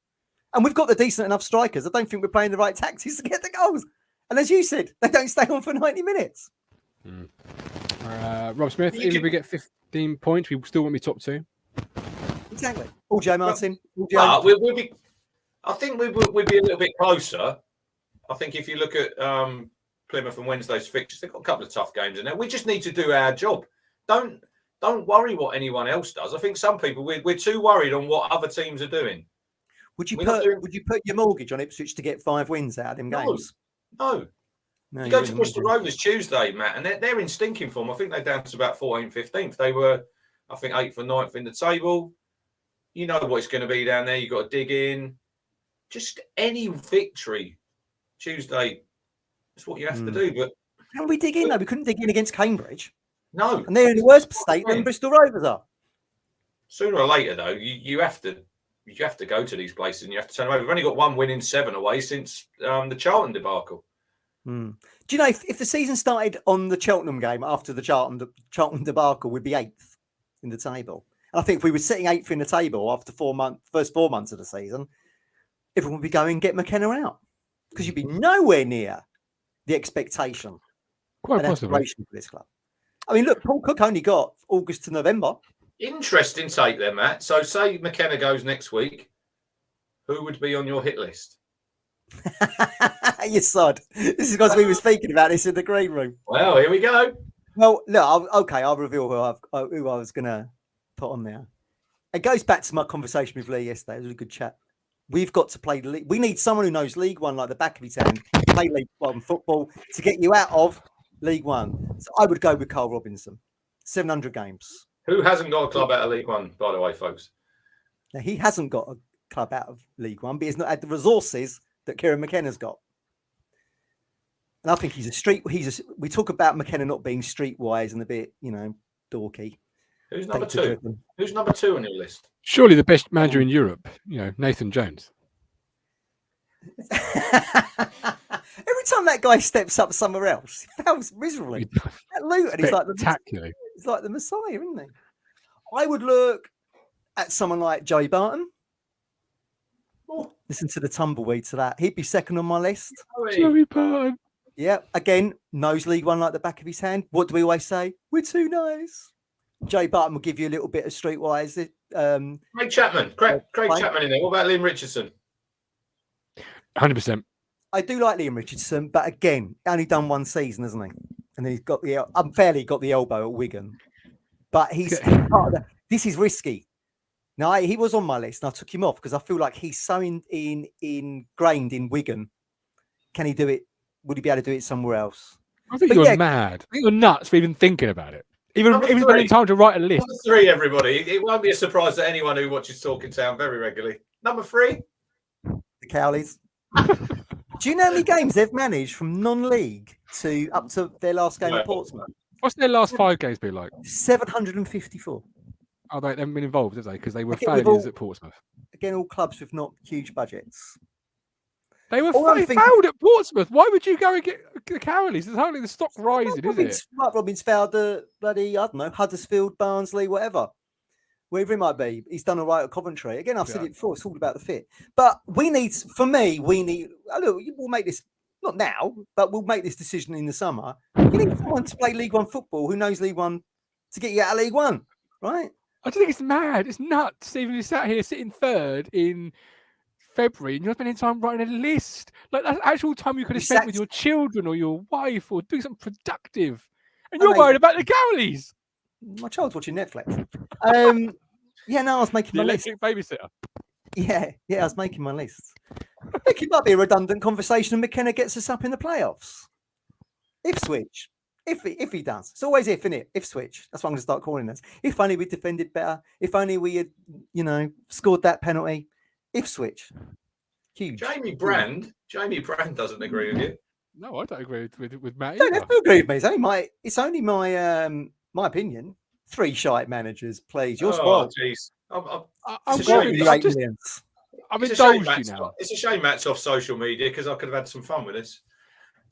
And we've got the decent enough strikers. I don't think we're playing the right tactics to get the goals. And as you said, they don't stay on for 90 minutes. Rob Smith, even if we get 15 points, we still won't be top 2. Exactly. All Joe Martin. I think we'd be a little bit closer. I think if you look at Plymouth and Wednesday's fixtures, they've got a couple of tough games in there. We just need to do our job. Don't worry what anyone else does. I think some people we're too worried on what other teams are doing. Would you put your mortgage on Ipswich to get 5 wins out of them games? No. You go to Bristol Rovers Tuesday, Matt, and they're in stinking form. I think they're down to about 14th, 15th. They were, I think, 8th or 9th in the table. You know what it's going to be down there. You've got to dig in. Just any victory Tuesday is what you have to do. But how we dig in, though? We couldn't dig in against Cambridge. No. And they're in the worst state than Bristol Rovers are. Sooner or later, though, you have to go to these places and you have to turn away. We've only got 1 win in 7 away since the Charlton debacle. Do you know if the season started on the Cheltenham game after the Charlton debacle, we'd be 8th in the table. And I think if we were sitting 8th in the table after first 4 months of the season, everyone would be going get McKenna out because you'd be nowhere near the expectation Quite an possibly. aspiration for this club. I mean, look, Paul Cook only got August to November. Interesting take there, Matt. So say McKenna goes next week. Who would be on your hit list? You sod. This is because we were speaking about this in the green room. Well, here we go. Well, look, I'll reveal who I was going to put on there. It goes back to my conversation with Lee yesterday. It was a good chat. We've got to play we need someone who knows League One like the back of his hand, play League One football to get you out of League One. So I would go with Carl Robinson. 700 games. Who hasn't got a club out of League One, by the way, folks? Now, he hasn't got a club out of League One, but he's not had the resources that Kieran McKenna's got. And I think we talk about McKenna not being streetwise and a bit, dorky. Who's number two? Who's number two on your list? Surely the best manager in Europe, Nathan Jones. Every time that guy steps up somewhere else, he fails miserably. At Luton, he's like the Messiah, isn't he? I would look at someone like Joey Barton. Oh, listen to the tumbleweed to that. He'd be second on my list. Joey Barton. Yeah, again, knows League One like the back of his hand. What do we always say? We're too nice. Joey Barton will give you a little bit of streetwise. Craig Chapman. Craig Chapman in there. What about Liam Richardson? 100%. I do like Liam Richardson, but again, only done one season, hasn't he? And then he's got unfairly got the elbow at Wigan. But he's part of this is risky. Now, he was on my list, and I took him off because I feel like he's so ingrained in Wigan. Can he do it? Would he be able to do it somewhere else? I think you're mad. I think you're nuts for even thinking about it. Even spending time to write a list. Number 3, everybody. It won't be a surprise to anyone who watches Talking Town very regularly. Number 3. The Cowleys. Do you know how many games they've managed from non-league to up to their last game at Portsmouth? What's their last 5 games been like? 754. Oh, they haven't been involved, have they? Because they were failures at Portsmouth. Again, all clubs with not huge budgets. They were failed at Portsmouth. Why would you go and get the Cowleys? There's hardly the stock rising, isn't it? Mark Robbins failed the bloody, I don't know, Huddersfield, Barnsley, whatever. Wherever it might be. He's done all right at Coventry. Again, I've said it before, it's all about the fit. But we'll make this, not now, but we'll make this decision in the summer. You need someone to play League One football who knows League One to get you out of League One, right? I just think it's mad. It's nuts. Even you sat here sitting third in February and you're spending time writing a list. Like that's actual time you could have spent with your children or your wife or doing something productive. And you're worried about the Cowleys. My child's watching Netflix. I was making my list. Babysitter. Yeah, I was making my list. I think it might be a redundant conversation and McKenna gets us up in the playoffs. Ipswich. If he does. It's always if, isn't it? Ipswich. That's what I'm going to start calling us. If only we defended better. If only we had, scored that penalty. Ipswich. Huge. Jamie Brand doesn't agree with you. No, I don't agree with Matt. No, don't agree with me. It's only my opinion. 3 shite managers, please. You're spoiled. Jeez. I've indulged you now. It's a shame Matt's off social media because I could have had some fun with this.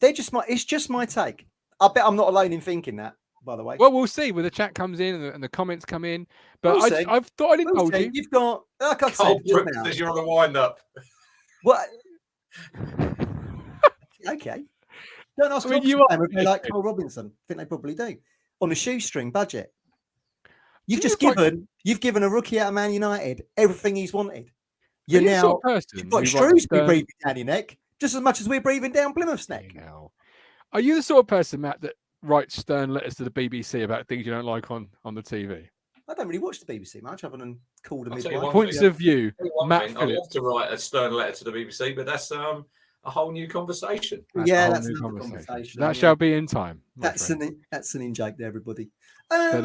It's just my take. I bet I'm not alone in thinking that, by the way. Well, we'll see when the chat comes in and the comments come in. But I've thought I'd indulge you. You've got, like I said, says you're on a wind-up. What? Okay. Don't ask me if they like Carl Robinson. I think they probably do. On a shoestring budget. You've given a rookie out of Man United everything he's wanted. You've got Shrewsbury breathing down your neck just as much as we're breathing down Plymouth's neck. Are you the sort of person, Matt, that writes stern letters to the BBC about things you don't like on the TV? I don't really watch the BBC much other than call the midwife. Points of view. Matt I'd love to write a stern letter to the BBC, but that's a whole new conversation. That's another conversation. That shall be in time. That's an in-joke there, everybody. But,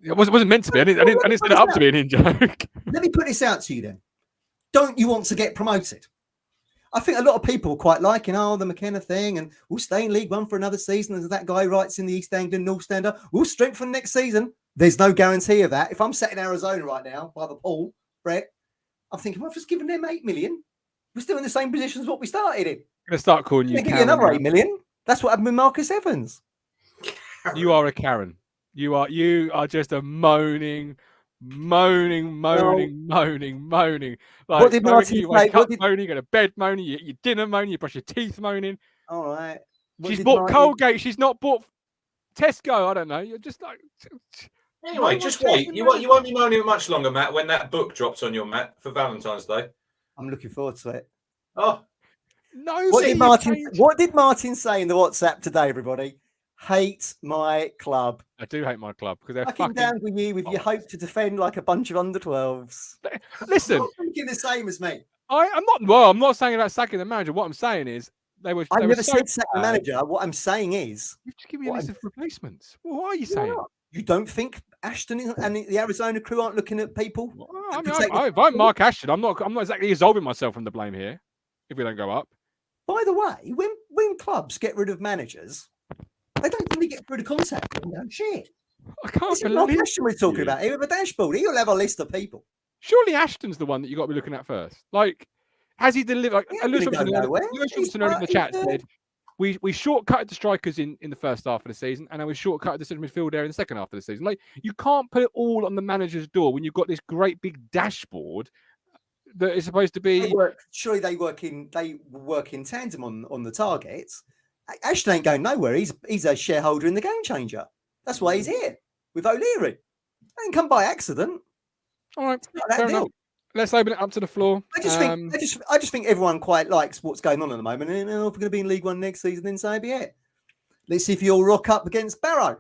it wasn't meant to be. I didn't set it up to be an in-joke. Let me put this out to you then. Don't you want to get promoted? I think a lot of people are quite liking, the McKenna thing, and we'll stay in League One for another season. As that guy writes in the East Anglian North Standard, we'll strengthen next season. There's no guarantee of that. If I'm sat in Arizona right now by the pool, Brett, I'm thinking, I've just given them 8 million. We're still in the same position as what we started in. I'm going to start calling you Karen. Give you another 8 million. That's what happened with Marcus Evans. You are a Karen. You are just a moaning. Like, what did Martin say? You wake up moaning, you go to bed moaning, you eat your dinner moaning, you brush your teeth moaning. All right. She's bought Colgate. She's not bought Tesco. I don't know. You're just like. Anyway, just wait. You won't be moaning much longer, Matt, when that book drops on your mat for Valentine's Day. I'm looking forward to it. Oh, No. What did Martin say in the WhatsApp today, everybody? Hate my club. I do hate my club because they're Fucking down with you with your hope to defend like a bunch of under 12s. Listen, You're thinking the same as me. I'm not. Well, I'm not saying about sacking the manager. What I'm saying is I've never said sack the manager. What I'm saying is, you just give me a list of replacements. Well, what are you saying? You don't think Ashton and the Arizona crew aren't looking at people? Well, I mean, if I'm Mark Ashton, I'm not exactly absolving myself from the blame here. If we don't go up. By the way, when clubs get rid of managers, they don't really get through the contact. Shit. I can't This is believe Mark Ashton we're talking about here with a dashboard. He'll have a list of people. Surely Ashton's the one that you got to be looking at first. Like, has he delivered? Like, Lewis Thompson in the chat said, we shortcutted the strikers in the first half of the season, and then we shortcutted the central midfield area in the second half of the season. Like, you can't put it all on the manager's door when you've got this great big dashboard that is supposed to be. Surely they work in tandem on the targets. Ashton ain't going nowhere. He's a shareholder in the Game Changer. That's why he's here with O'Leary. They didn't come by accident. All right, fair enough. Let's open it up to the floor. I just think everyone quite likes what's going on at the moment. And if we're going to be in League One next season, then so be it. Let's see if you'll rock up against Barrow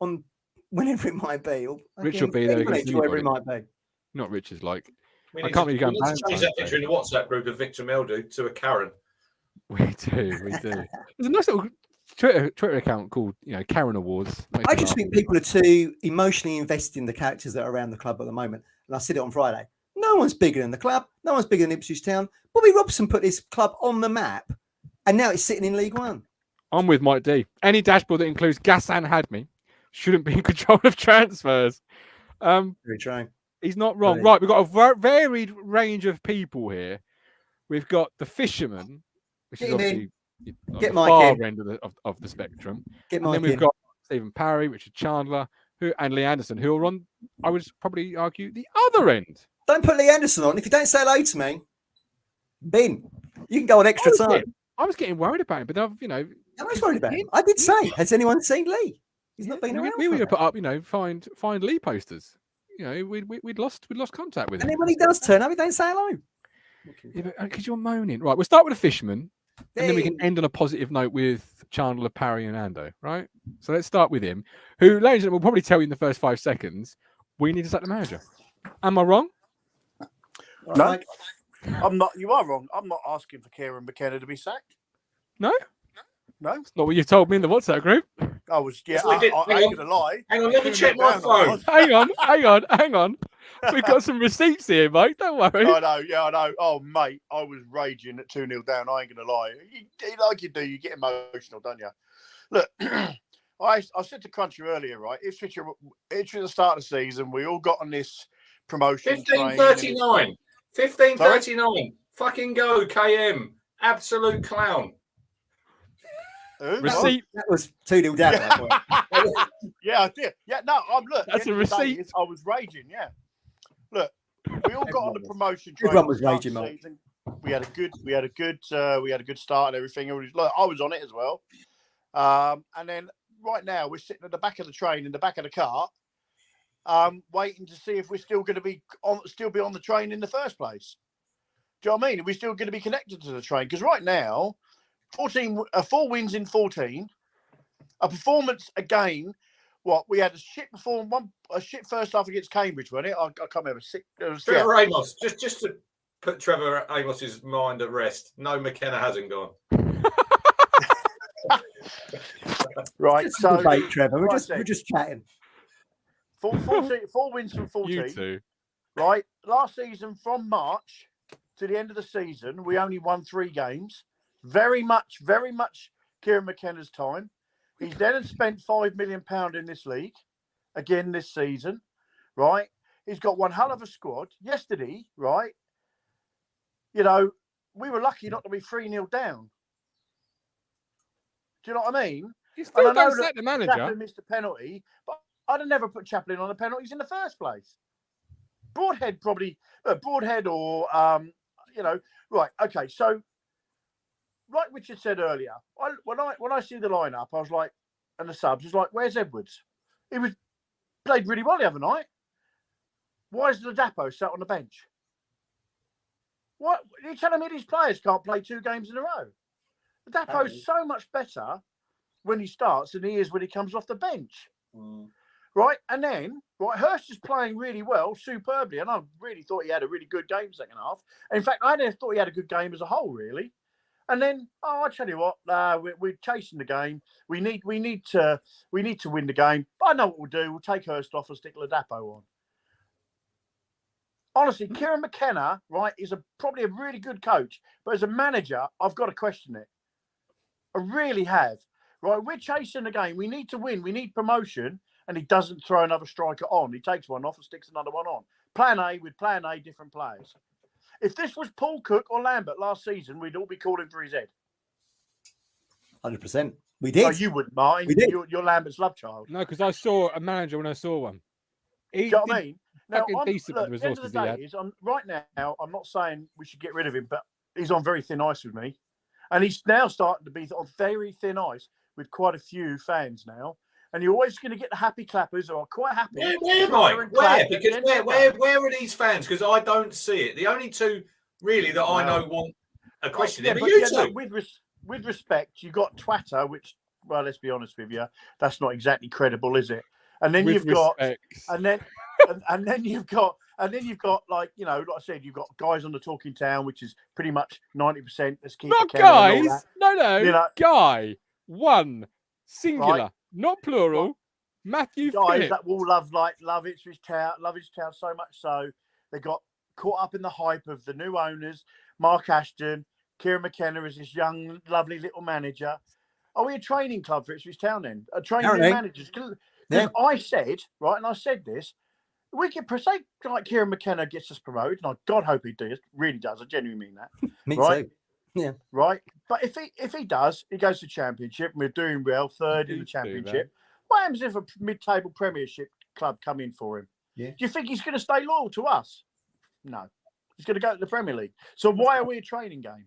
on whenever it might be. Rich will be there against whoever it might be. Not Rich's like. I can't really go and change that picture in the WhatsApp group of Victor Meldu to a Karen. We do. There's a nice little Twitter account called Karen Awards. I just think people are too emotionally invested in the characters that are around the club at the moment. And I said it on Friday. No one's bigger than the club. No one's bigger than Ipswich Town. Bobby Robson put this club on the map, and now it's sitting in League One. I'm with Mike D. Any dashboard that includes Ghassan Hadmi shouldn't be in control of transfers. Very true. He's not wrong. Right, we've got a varied range of people here. We've got the fisherman, which is obviously the far end of the spectrum. And then we've got Stephen Parry, Richard Chandler, and Lee Anderson, who are on, I would probably argue, the other end. Don't put Lee Anderson on. If you don't say hello to me, bin. You can go on extra time. I was getting worried about him, but I was worried about him. I did say, has anyone seen Lee? He's not been around. We would have put up, find Lee posters. We'd lost contact with him. And then when he does turn up, he don't say hello. Yeah, because you're moaning. Right, we'll start with the fisherman, and then we can end on a positive note with Chandler, Parry, and Ando. Right. So let's start with him, who, ladies and gentlemen, will probably tell you in the first 5 seconds, we need to sack the manager. Am I wrong? No, I'm not. You are wrong. I'm not asking for Kieran McKenna to be sacked. No. That's not what you told me in the WhatsApp group. I was, I ain't gonna lie. Hang on, let me check my phone. Hang on. We've got some receipts here, mate. Don't worry. I know. Oh, mate, I was raging at 2-0 down. I ain't gonna lie. Like you do, you get emotional, don't you? Look, I said to Crunchy earlier, right? Ipswich at the start of the season, we all got on this promotion. 15:39. 15:39. Fucking go, KM. Absolute clown. Receipt. That was 2-0 down. Yeah, I did. Yeah, no, look. That's a receipt. I was raging. Yeah. Look, we all got on the promotion train. Everyone was raging, mate. We had a good start and everything. Look, I was on it as well. And then right now we're sitting at the back of the train, in the back of the car, waiting to see if we're still going to be on the train in the first place. Do you know what I mean? Are we still going to be connected to the train? Because right now, 4 wins in 14, a performance again. What we had a shit first half against Cambridge, wasn't it? I can't remember. Trevor Amos, just to put Trevor Amos's mind at rest. No, McKenna hasn't gone. Right, so debate, Trevor. We're just chatting. 4 wins from 14. You too. Right, last season from March to the end of the season, we only won 3 games. Very much Kieran McKenna's time. He's then spent £5 million in this league again this season, right? He's got one hell of a squad. Yesterday, right? We were lucky not to be 3-0 down. Do you know what I mean? You still don't set the manager. Chaplin missed a penalty, but I'd have never put Chaplin on the penalties in the first place. Broadhead or right? Okay, so. Like Richard said earlier, when I see the lineup, I was like, and the subs was like, "Where's Edwards? He was played really well the other night. Why is Ladapo sat on the bench? What are you telling me these players can't play 2 games in a row? Ladapo's so much better when he starts than he is when he comes off the bench." Right, and then Hurst is playing really well, superbly, and I really thought he had a really good game second half. In fact, I thought he had a good game as a whole, really. And then, I tell you what, we're chasing the game. We need to win the game. But I know what we'll do. We'll take Hurst off and stick Ladapo on. Honestly, Kieran McKenna, right, is probably a really good coach, but as a manager, I've got to question it. I really have. Right, we're chasing the game. We need to win. We need promotion. And he doesn't throw another striker on. He takes one off and sticks another one on. Plan A with plan A, different players. If this was Paul Cook or Lambert last season, we'd all be calling for his head. 100%. We did. No, you wouldn't, Martin. We did. You're Lambert's love child. No, because I saw a manager when I saw one. Do you know what I mean? Now, decent with the end of resources the he day had. is, right now, I'm not saying we should get rid of him, but he's on very thin ice with me. And he's now starting to be on very thin ice with quite a few fans now. And you're always going to get the happy clappers who are quite happy. Where, Mike? Where? Because where are these fans? Because I don't see it. The only two really that I know want a question. With respect, you got Twatter, which, well, let's be honest with you, that's not exactly credible, is it? And then you've got, and then you've got, like, you know, like I said, you've got guys on the Talking Town, which is pretty much 90%. Let's keep not guys. No, you know, guy. One singular. Right. Not plural. Matthew guys Phillips. That will love Ipswich Town, so much so they got caught up in the hype of the new owners, Mark Ashton, Kieran McKenna is this young, lovely little manager. Are we a training club for Ipswich Town then? A training new managers? Because I said, right, and I said this, we could say like Kieran McKenna gets us promoted, and I God hope he does, really does. I genuinely mean that. Me right? too. Yeah. Right. But if he does, he goes to Championship and we're doing well, third in the Championship. What happens if a mid-table Premiership club come in for him? Yeah. Do you think he's going to stay loyal to us? No. He's going to go to the Premier League. So why are we a training game?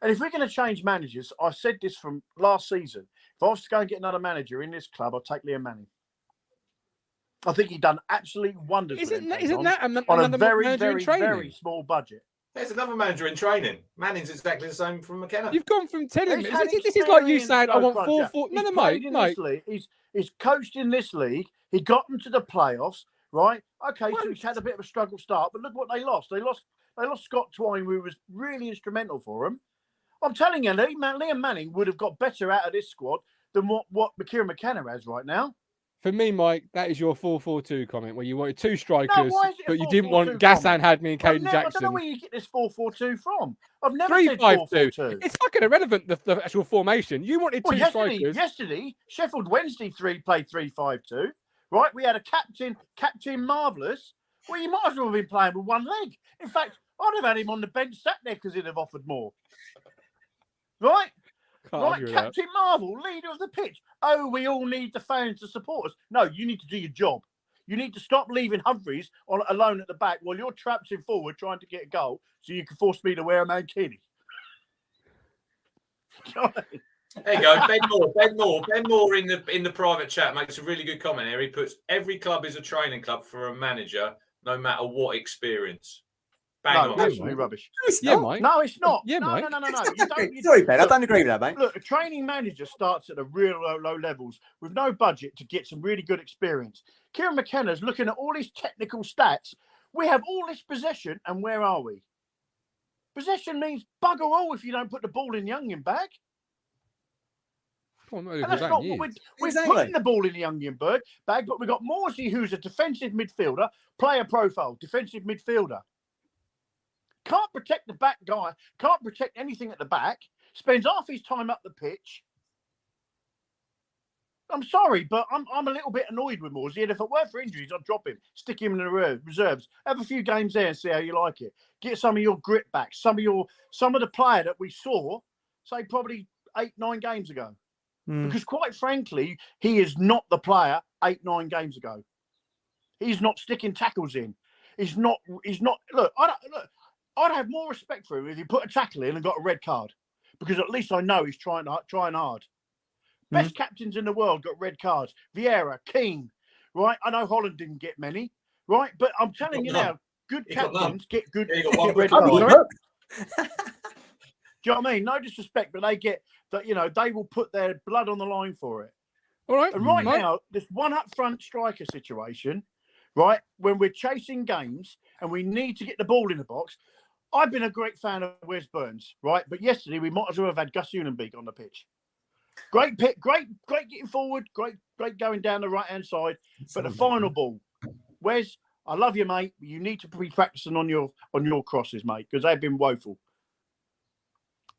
And if we're going to change managers, I said this from last season. If I was to go and get another manager in this club, I'd take Liam Manning. I think he's done absolute wonders. Isn't that on a very, very small budget? There's another manager in training. Manning's exactly the same from McKenna. You've gone from telling me this is like you saying I want 4-4. No, Mike. He's coached in this league. He got them to the playoffs, right? Okay, so he's had a bit of a struggle start, but look what they lost. They lost Scott Twine, who was really instrumental for them. I'm telling you, Liam Manning would have got better out of this squad than what Kieran McKenna has right now. For me, Mike, that is your 4-4-2 comment where you wanted 2 strikers, but you didn't want Gassan, Hadley, and Caden Jackson. I don't know where you get this 4-4-2 from. I've never said 4-4-2. It's fucking irrelevant, the actual formation. You wanted 2 strikers. Yesterday, Sheffield Wednesday played 3-5-2. Right? We had a Captain Marvellous. Well, you might as well have been playing with one leg. In fact, I'd have had him on the bench sat there because he'd have offered more. Right? Right, Captain Marvel, leader of the pitch. Oh, we all need the fans to support us. No, you need to do your job. You need to stop leaving Humphreys alone at the back while you're trapped in forward trying to get a goal so you can force me to wear a mankini. There you go, Ben Moore in the private chat makes a really good comment here. He puts, every club is a training club for a manager, no matter what experience. No, absolutely rubbish. Mike. No, it's not. Yeah, no, Mike. no. Sorry, Ben. I don't agree with that, mate. Look, a training manager starts at the real low levels with no budget to get some really good experience. Kieran McKenna's looking at all his technical stats. We have all this possession, and where are we? Possession means bugger all if you don't put the ball in the onion bag. And that's not what we're putting the ball in the onion bag, but we've got Morsey, who's a defensive midfielder, player profile, defensive midfielder. Can't protect the back guy, can't protect anything at the back, spends half his time up the pitch. I'm sorry, but I'm a little bit annoyed with Morsey, and if it weren't for injuries, I'd drop him, stick him in the reserves, have a few games there and see how you like it. Get some of your grit back, some of the player that we saw, say probably 8-9 games ago. Because quite frankly, he is not the player 8-9 games ago. He's not sticking tackles in. He's not. Look, I'd have more respect for him if he put a tackle in and got a red card, because at least I know he's trying hard. Best captains in the world got red cards. Vieira, Keane, right? I know Holland didn't get many, right? But I'm telling you now, good He got none. captains get good Yeah, he got one red red cards. card. Do you know what I mean? No disrespect, but they get that. You know, they will put their blood on the line for it. All right. And right now, this one up front striker situation, right? When we're chasing games and we need to get the ball in the box. I've been a great fan of Wes Burns, right? But yesterday we might as well have had Gus Unenbeek on the pitch. Great pick, great getting forward, great going down the right hand side. But the final ball, Wes, I love you, mate. But you need to be practicing on your crosses, mate, because they've been woeful.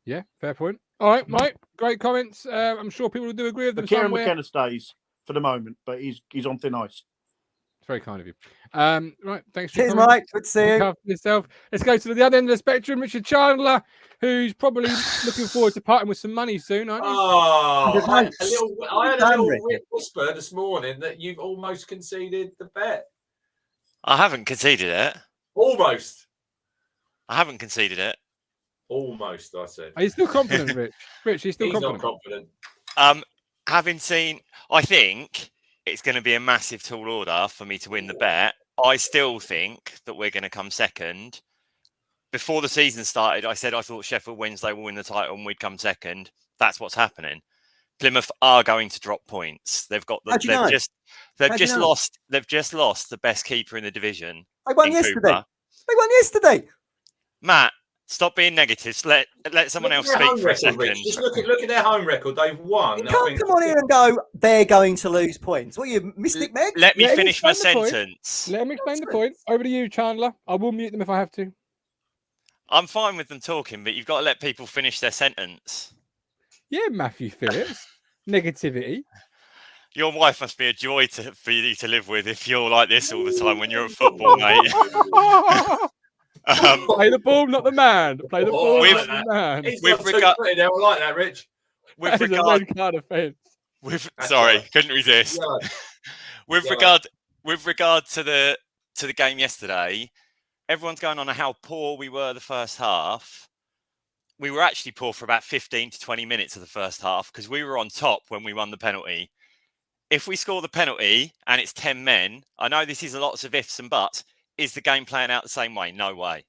Yeah, fair point. All right, Mike. Great comments. I'm sure people do agree with them. But Kieran somewhere. McKenna stays for the moment, but he's on thin ice. It's very kind of you. Right, thanks for Cheers, coming. Mike. Good to see you. Yourself. Let's go to the other end of the spectrum. Richard Chandler, who's probably looking forward to parting with some money soon, aren't you? Oh, I had a little Richard. whisper this morning that you've almost conceded the bet. I haven't conceded it. Almost. I haven't conceded it. Almost, I said. Are you still confident, Rich? Rich, are you still He's confident? not confident. Having seen, I think it's going to be a massive tall order for me to win the bet. I still think that we're going to come second. Before the season started, I said I thought Sheffield Wednesday will win the title and we'd come second. That's what's happening. Plymouth are going to drop points. They've got the, they've just lost the best keeper in the division. They won yesterday. Cooper. They won yesterday. Matt, stop being negative. Let someone else speak for a second. Just look at their home record. They've won. You can't come on here and go, they're going to lose points. What are you, Mystic Meg? Let me finish my sentence. Let me explain the point. Over to you, Chandler. I will mute them if I have to. I'm fine with them talking, but you've got to let people finish their sentence. Yeah, Matthew Phillips. Negativity. Your wife must be a joy for you to live with if you're like this all the time when you're at football, mate. Play the ball, not the man. Play the ball, with- not the man. With regard, I like that, Rich. With That is a regard, red card offence. sorry, couldn't resist. Yeah. With regard to the game yesterday, everyone's going on how poor we were the first half. We were actually poor for about 15 to 20 minutes of the first half because we were on top when we won the penalty. If we score the penalty and it's 10 men, I know this is lots of ifs and buts. Is the game playing out the same way? No way.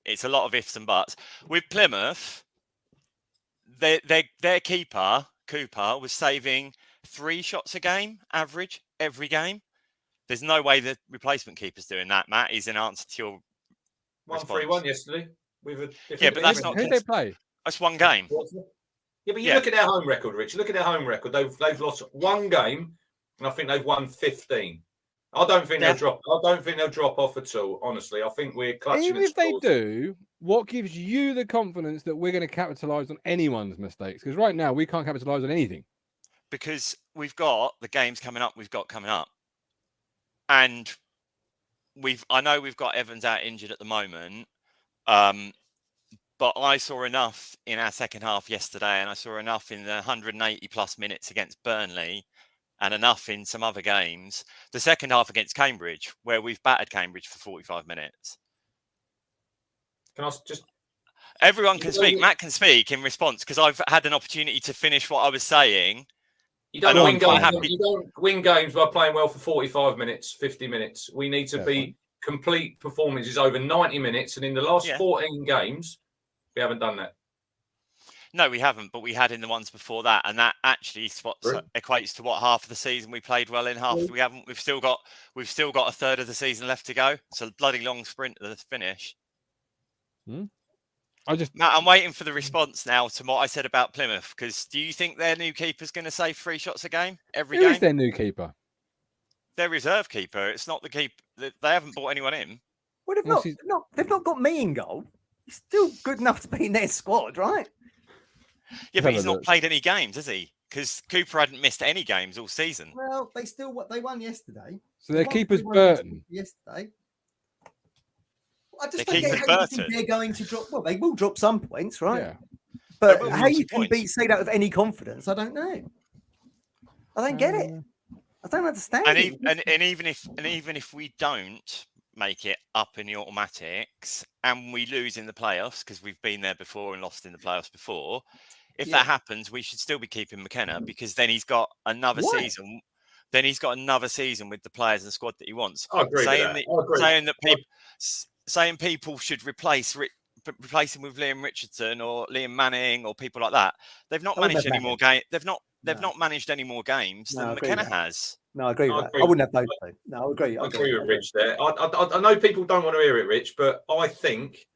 It's a lot of ifs and buts. With Plymouth, their keeper, Cooper, was saving 3 shots a game, average, every game. There's no way the replacement keeper's doing that, Matt, is an answer to your 1-3-1 yesterday. Yeah, but that's not. Who did they play? That's one game. Yeah, but you look at their home record, Rich. Look at their home record. They've lost 1 game, and I think they've won 15. I don't think they'll drop. I don't think they'll drop off at all. Honestly, I think we're clutching. Even if they do, what gives you the confidence that we're going to capitalise on anyone's mistakes? Because right now we can't capitalise on anything. Because we've got the games coming up. And I know we've got Evans out injured at the moment. But I saw enough in our second half yesterday, and I saw enough in the 180 plus minutes against Burnley, and enough in some other games. The second half against Cambridge, where we've battered Cambridge for 45 minutes. Can I just? Everyone can speak. Matt can speak in response because I've had an opportunity to finish what I was saying. You don't win games by playing well for 45 minutes, 50 minutes. We need to be complete performances over 90 minutes, and in the last 14 games, we haven't done that. No, we haven't, but we had in the ones before that, and that actually equates to what half of the season we played well in, half we haven't. We've still got a third of the season left to go. It's a bloody long sprint to the finish. Matt, I'm waiting for the response now to what I said about Plymouth. Because do you think their new keeper's going to save 3 shots a game every game? Who is their new keeper? Their reserve keeper. It's not the keeper. They haven't brought anyone in. Well, they've not got me in goal. He's still good enough to be in their squad, right? Yeah, but he's not played any games, has he? Because Cooper hadn't missed any games all season. Well, they won yesterday. So their keeper's Burton. Yesterday. I just Their don't get keeper's how you think Burton. they're going to drop. Well, they will drop some points, right? Yeah. But will how drop you some can say that with any confidence, I don't know. I don't get it. I don't understand. And even if we don't make it up in the automatics and we lose in the playoffs, because we've been there before and lost in the playoffs before, If that happens, we should still be keeping McKenna because then he's got another Why? season. Then he's got another season with the players and squad that he wants. I agree with that. I agree. Saying people should replace him with Liam Richardson or Liam Manning or people like that. They've not managed any more games. They've not managed any more games than McKenna has. No, I agree with that. I wouldn't have those two. No, I agree. I agree with Rich there. I know people don't want to hear it, Rich, but I think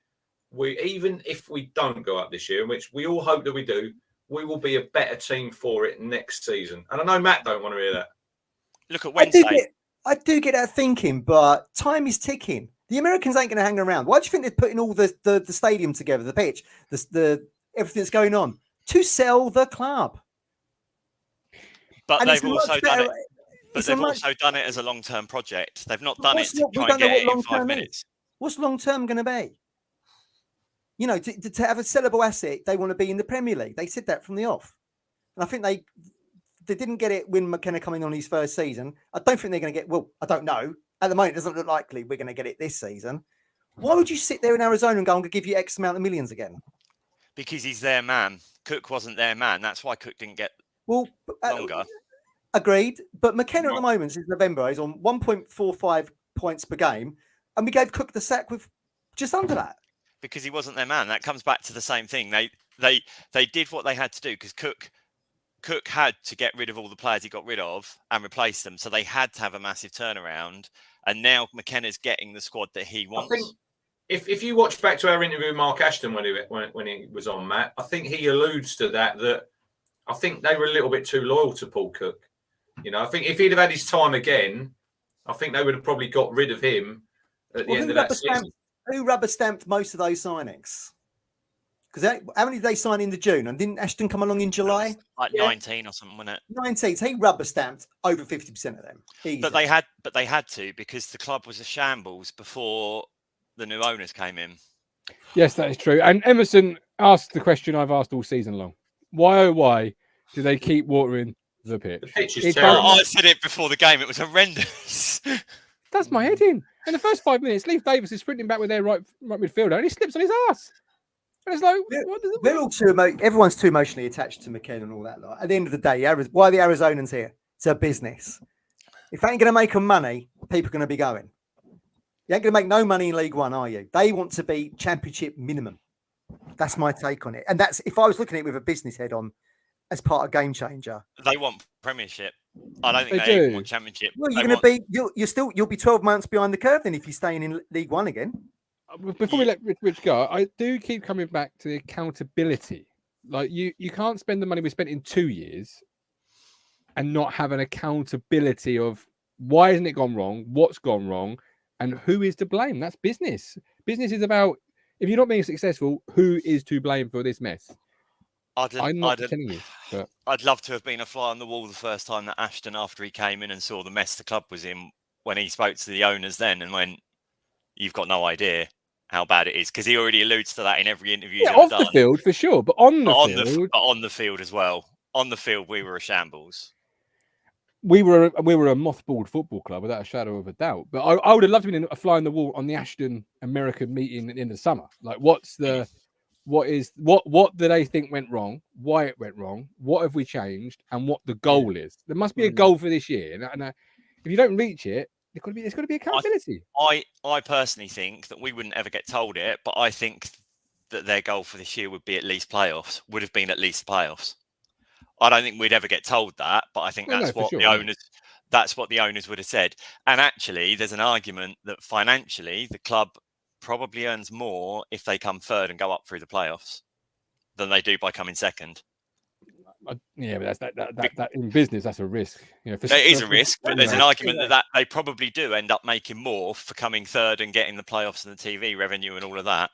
even if we don't go up this year, which we all hope that we do, we will be a better team for it next season. And I know Matt don't want to hear that. Look at Wednesday. I do get that thinking, but time is ticking. The Americans ain't going to hang around. Why do you think they're putting all the stadium together, the pitch, the everything that's going on to sell the club? But they've also done it. But they've also done it as a long-term project. They've not done it to try and get it in 5 minutes. What's long-term going to be? You know, to have a sellable asset, they want to be in the Premier League. They said that from the off. And I think they didn't get it when McKenna coming on his first season. I don't think they're going to get, well, I don't know. At the moment, it doesn't look likely we're going to get it this season. Why would you sit there in Arizona and go, I'm going to give you X amount of millions again? Because he's their man. Cook wasn't their man. That's why Cook didn't get longer. Agreed. But McKenna at the moment, since November, is on 1.45 points per game. And we gave Cook the sack with just under that. Because he wasn't their man. That comes back to the same thing. They did what they had to do because Cook had to get rid of all the players he got rid of and replace them. So they had to have a massive turnaround. And now McKenna's getting the squad that he wants. I think if you watch back to our interview with Mark Ashton when he was on, Matt, I think he alludes to that I think they were a little bit too loyal to Paul Cook. You know, I think if he'd have had his time again, I think they would have probably got rid of him at the end of that season. Who rubber stamped most of those signings? Because how many did they sign in June? And didn't Ashton come along in July? Like 19 or something, wasn't it? 19. So he rubber stamped over 50% of them. Easy. But they had to because the club was a shambles before the new owners came in. Yes, that is true. And Emerson asked the question I've asked all season long: why do they keep watering the pitch? The pitch is terrible. I said it before the game. It was horrendous. That's my head in. In the first 5 minutes, Leif Davis is sprinting back with their right midfielder, and he slips on his ass. And it's like, we're all everyone's too emotionally attached to McKenna and all that. Like, at the end of the day, why are the Arizonans here? It's a business. If they ain't going to make them money, people are going to be going. You ain't going to make no money in League One, are you? They want to be Championship minimum. That's my take on it. And that's if I was looking at it with a business head on as part of Game Changer. They want Premiership. I don't think they even want Championship. Well, you'll be 12 months behind the curve then if you're staying in League One again. Before we let Rich go, I do keep coming back to the accountability. Like you can't spend the money we spent in 2 years and not have an accountability of why hasn't it gone wrong, what's gone wrong, and who is to blame. That's business. Business is about if you're not being successful, who is to blame for this mess? I'm not telling you. But I'd love to have been a fly on the wall the first time that Ashton, after he came in and saw the mess the club was in, when he spoke to the owners then and went, "You've got no idea how bad it is," because he already alludes to that in every interview he's ever off done. The field for sure, but on the field as well. On the field, we were a shambles. We were a mothballed football club without a shadow of a doubt. But I would have loved to be a fly on the wall on the Ashton American meeting in the summer. Like, what do they think went wrong? Why it went wrong? What have we changed? And what the goal is? There must be a goal for this year. And if you don't reach it, there's got to be accountability. I personally think that we wouldn't ever get told it, but I think that their goal for this year would be at least playoffs. Would have been at least playoffs. I don't think we'd ever get told that, but I think that's what the owners would have said. And actually, there's an argument that financially, the club probably earns more if they come third and go up through the playoffs than they do by coming second. Yeah, but that in business, that's a risk. You know, it is a risk, but there's an argument that they probably do end up making more for coming third and getting the playoffs and the TV revenue and all of that.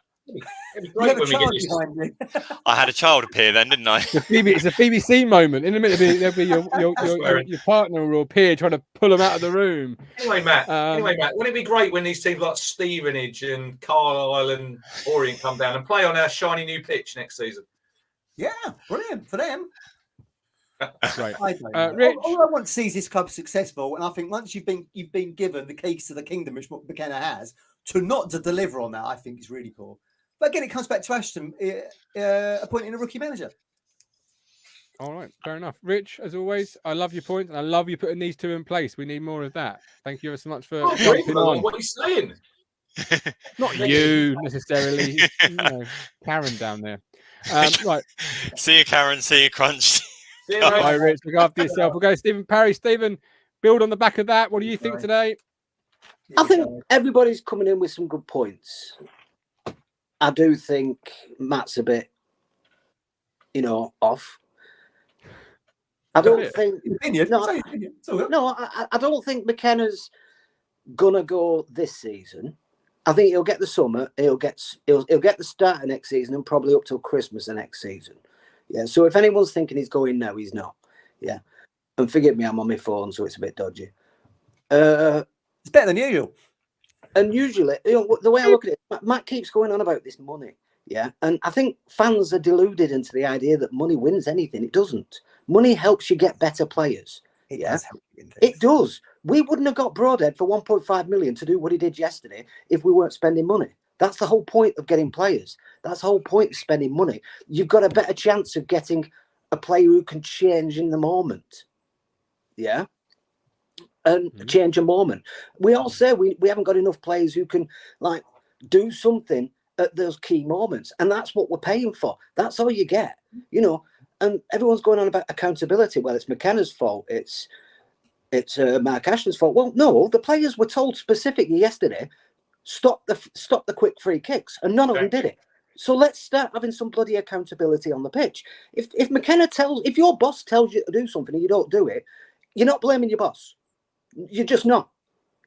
I had a child appear then, didn't I? It's a BBC moment. In a minute, there'll be your partner will appear trying to pull them out of the room. Anyway, Matt, wouldn't it be great when these teams like Stevenage and Carlisle and Orient come down and play on our shiny new pitch next season? Yeah, brilliant for them. Right. Rich, all I want to see is this club successful, and I think once you've been given the keys to the kingdom, which McKenna has, to deliver on that, I think is really cool. But again, it comes back to Ashton appointing a rookie manager. All right, fair enough. Rich, as always, I love your point, and I love you putting these two in place. We need more of that. Thank you ever so much for I agree with jumping a lot on. of what he's saying. Not you necessarily, it's, Karen down there. Right. See you, Karen. See you, Crunch. See you, All mate. Bye, Rich. Look after yourself. We'll go to Stephen Parry. Stephen, build on the back of that. What do you think today? I think everybody's coming in with some good points. I do think Matt's a bit, off. I don't think. Opinion. No, Say opinion. It's all good. No, I don't think McKenna's gonna go this season. I think he'll get the summer. He'll get the start of next season and probably up till Christmas of next season. Yeah. So if anyone's thinking he's going now, he's not. Yeah. And forgive me, I'm on my phone, so it's a bit dodgy. It's better than usual. And usually, the way I look at it, Matt keeps going on about this money. Yeah. And I think fans are deluded into the idea that money wins anything. It doesn't. Money helps you get better players. It Yeah. does help you in things. It does. We wouldn't have got Broadhead for 1.5 million to do what he did yesterday if we weren't spending money. That's the whole point of getting players. That's the whole point of spending money. You've got a better chance of getting a player who can change in the moment. Yeah. And change a moment. We all say we haven't got enough players who can do something at those key moments. And that's what we're paying for. That's all you get. And everyone's going on about accountability. Well, it's McKenna's fault. It's Mark Ashton's fault. Well, no, the players were told specifically yesterday, stop the quick free kicks, and none of them did it. So let's start having some bloody accountability on the pitch. If your boss tells you to do something and you don't do it, you're not blaming your boss. You're just not.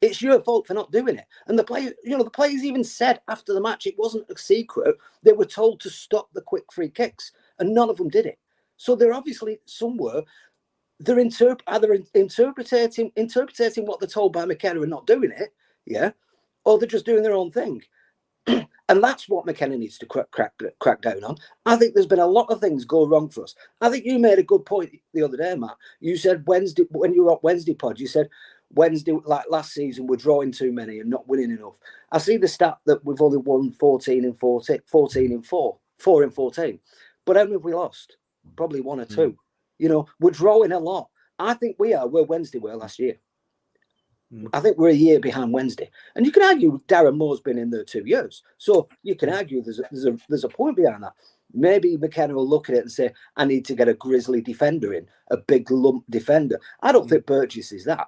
It's your fault for not doing it. And the players even said after the match, it wasn't a secret. They were told to stop the quick free kicks, and none of them did it. So they're obviously somewhere they're either interpreting what they're told by McKenna and not doing it, yeah, or they're just doing their own thing. And that's what McKenna needs to crack down on. I think there's been a lot of things go wrong for us. I think you made a good point the other day, Matt. You said Wednesday, when you were at Wednesday pod, you said Wednesday, like last season, we're drawing too many and not winning enough. I see the stat that we've only won 14 and 14 and 4 in 14. But how many have we lost? Probably 1 or 2. We're drawing a lot. I think we are where Wednesday were last year. I think we're a year behind Wednesday. And you can argue Darren Moore's been in there 2 years. So you can argue there's a point behind that. Maybe McKenna will look at it and say, I need to get a grizzly defender in, a big lump defender. I don't think Burgess is that.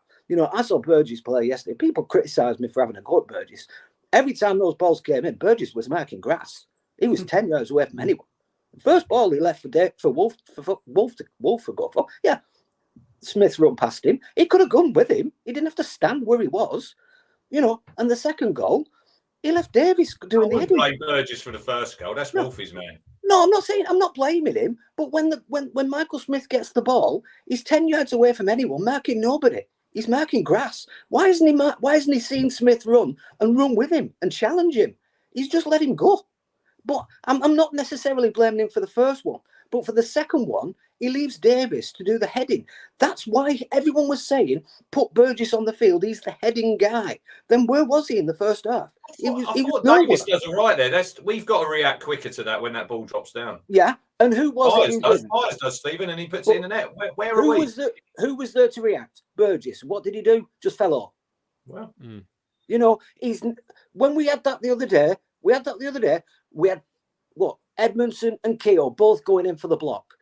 I saw Burgess play yesterday. People criticised me for having a go at Burgess. Every time those balls came in, Burgess was marking grass. He was 10 yards away from anyone. The first ball he left for Wolf to go for. Yeah. Smith run past him. He could have gone with him. He didn't have to stand where he was. And the second goal, he left Davies doing the heading. Blame Burgess for the first goal. That's Wolfie's man. No, I'm not blaming him. But when Michael Smith gets the ball, he's 10 yards away from anyone, marking nobody. He's marking grass. Why isn't he seeing Smith run with him and challenge him? He's just let him go. But I'm not necessarily blaming him for the first one. But for the second one, he leaves Davis to do the heading. That's why everyone was saying, put Burgess on the field. He's the heading guy. Then where was he in the first half? I thought Davis does all right there. We've got to react quicker to that when that ball drops down. Yeah. And who was it? Myers does, Stephen, and he puts it in the net. Where are we? Who was there to react? Burgess. What did he do? Just fell off. Well, when we had that the other day, we had Edmondson and Keogh both going in for the block.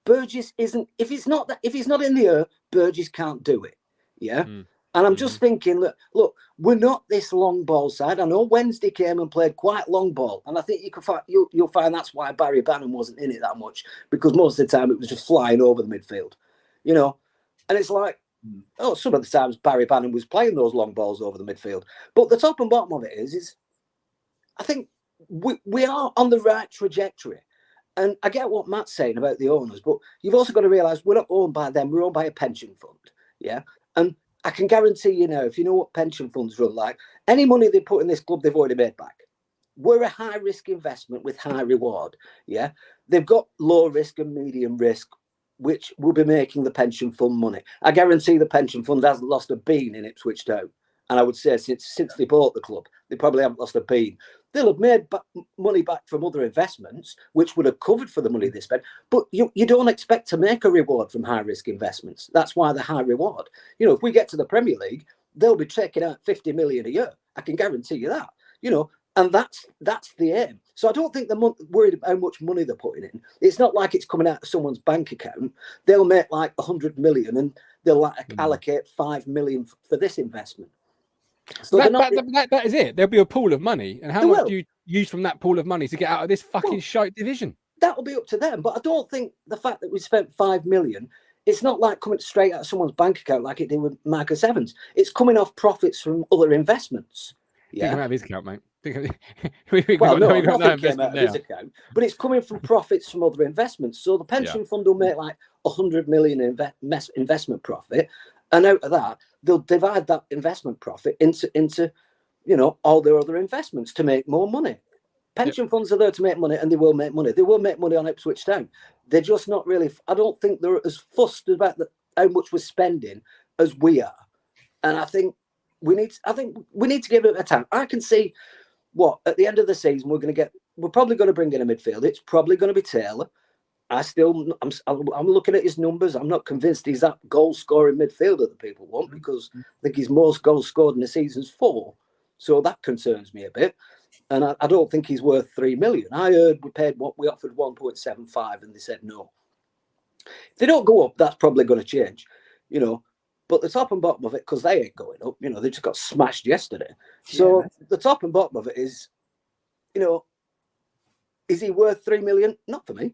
Burgess isn't. If he's not in the air, Burgess can't do it. Yeah. And I'm just thinking, look, we're not this long ball side. I know Wednesday came and played quite long ball, and I think you'll find that's why Barry Bannon wasn't in it that much, because most of the time it was just flying over the midfield, And it's like, some of the times Barry Bannon was playing those long balls over the midfield. But the top and bottom of it is I think we are on the right trajectory. And I get what Matt's saying about the owners, but you've also got to realise we're not owned by them. We're owned by a pension fund. Yeah. And I can guarantee you now, if you know what pension funds run like, any money they put in this club, they've already made back. We're a high risk investment with high reward. Yeah. They've got low risk and medium risk, which will be making the pension fund money. I guarantee the pension fund hasn't lost a bean in Ipswich Town. And I would say since they bought the club, they probably haven't lost a bean. They'll have made money back from other investments, which would have covered for the money they spent. But you don't expect to make a reward from high-risk investments. That's why they're high reward. You know, if we get to the Premier League, they'll be taking out 50 million a year. I can guarantee you that. You know, and that's the aim. So I don't think they're worried about how much money they're putting in. It's not like it's coming out of someone's bank account. They'll make like 100 million and they'll allocate 5 million for this investment. So that is it. There'll be a pool of money. And how much do you use from that pool of money to get out of this fucking shite division? That'll be up to them. But I don't think the fact that we spent 5 million, it's not like coming straight out of someone's bank account like it did with Marcus Evans. It's coming off profits from other investments. Yeah, out of his account, mate. Nothing came out of his account, but it's coming from profits from other investments. So the pension fund will make like 100 million investment profit, and out of that, they'll divide that investment profit into all their other investments to make more money. Pension funds are there to make money, and they will make money. They will make money on Ipswich Town. They're just not really. I don't think they're as fussed about how much we're spending as we are, and I think we need to give it a time. I can see at the end of the season we're probably going to bring in a midfielder. It's probably going to be Taylor. I'm looking at his numbers. I'm not convinced he's that goal-scoring midfielder that people want, because I think his most goals scored in the season's 4. So that concerns me a bit. And I don't think he's worth 3 million. I heard we offered 1.75 and they said no. If they don't go up, that's probably going to change, But the top and bottom of it, because they ain't going up, they just got smashed yesterday. So the top and bottom of it is, is he worth 3 million? Not for me.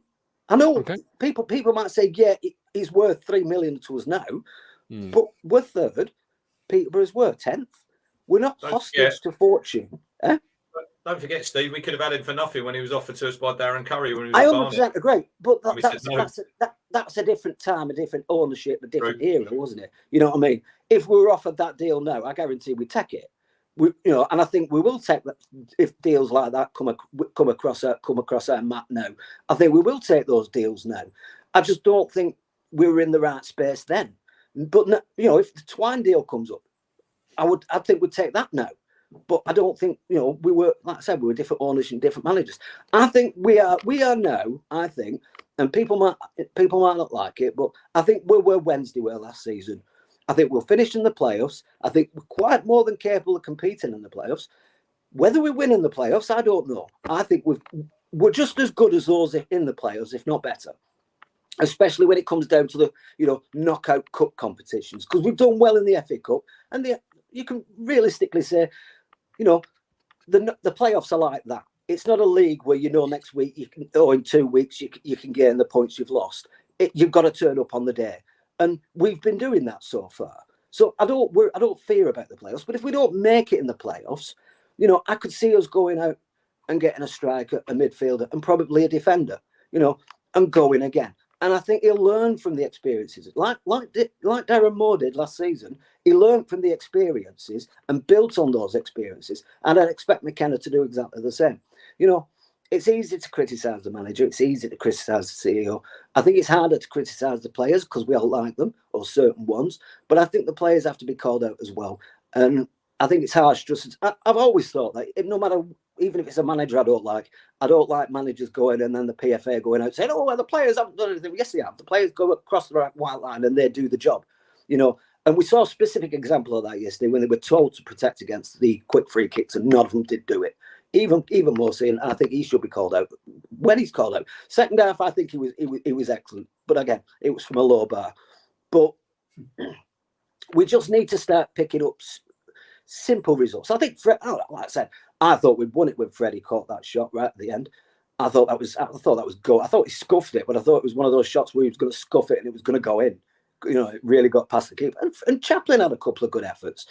I know people might say, yeah, he's worth 3 million to us now, but we're third. Peterborough's worth 10th. We're not hostage to fortune. Eh? Don't forget, Steve, we could have had him for nothing when he was offered to us by Darren Curry. When he was I 100% agree, but that's a different time, a different ownership, a different era, wasn't it? You know what I mean? If we were offered that deal now, I guarantee we'd take it. And I think we will take that if deals like that come across our map now. I think we will take those deals now. I just don't think we were in the right space then. But if the Twine deal comes up, I think we'd take that now. But I don't think we were, like I said, we were different owners and different managers. I think we are now. I think, and people might not like it, but I think we're where Wednesday were last season. I think we'll finish in the playoffs. I think we're quite more than capable of competing in the playoffs. Whether we win in the playoffs, I don't know. I think we're just as good as those in the playoffs, if not better. Especially when it comes down to the knockout cup competitions, because we've done well in the FA Cup, and you can realistically say, the playoffs are like that. It's not a league where next week in 2 weeks you can gain the points you've lost. You've got to turn up on the day. And we've been doing that so far. So I don't fear about the playoffs. But if we don't make it in the playoffs, I could see us going out and getting a striker, a midfielder, and probably a defender, and going again. And I think he'll learn from the experiences, like Darren Moore did last season. He learned from the experiences and built on those experiences. And I'd expect McKenna to do exactly the same. It's easy to criticise the manager. It's easy to criticise the CEO. I think it's harder to criticise the players because we all like them, or certain ones. But I think the players have to be called out as well. And I think it's harsh. I've always thought that no matter, even if it's a manager I don't like managers going and then the PFA going out saying, the players haven't done anything. Yes, they have. The players go across the white line and they do the job, And we saw a specific example of that yesterday when they were told to protect against the quick free kicks and none of them did do it. Even Morsey, and I think he should be called out when he's called out. Second half, I think he was excellent, but again, it was from a low bar. But we just need to start picking up simple results. I think, like I said, I thought we'd won it when Freddie caught that shot right at the end. I thought that was goal. I thought he scuffed it, but I thought it was one of those shots where he was going to scuff it and it was going to go in. It really got past the keeper. And Chaplin had a couple of good efforts.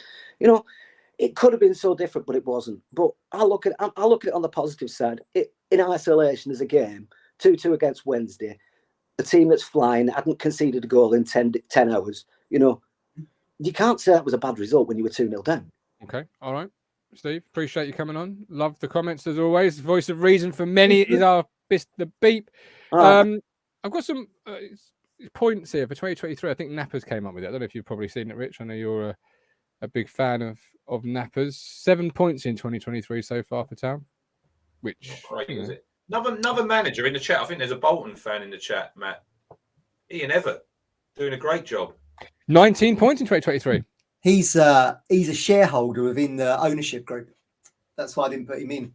It could have been so different, but it wasn't. But I look at it on the positive side. In isolation as a game, 2-2 against Wednesday, a team that's flying, hadn't conceded a goal in 10 hours. You can't say that was a bad result when you were 2-0 down. Okay, all right. Steve, appreciate you coming on. Love the comments as always. Voice of reason for many is the beep. I've got some points here for 2023. I think Nappers came up with it. I don't know if you've probably seen it, Rich. I know you're a big fan of Nappers. 7 points in 2023 so far for Town. which Not great, is it? Another manager in the chat. I think there's a Bolton fan in the chat, Matt. Ian Everett doing a great job. 19 points in 2023. He's a shareholder within the ownership group. That's why I didn't put him in.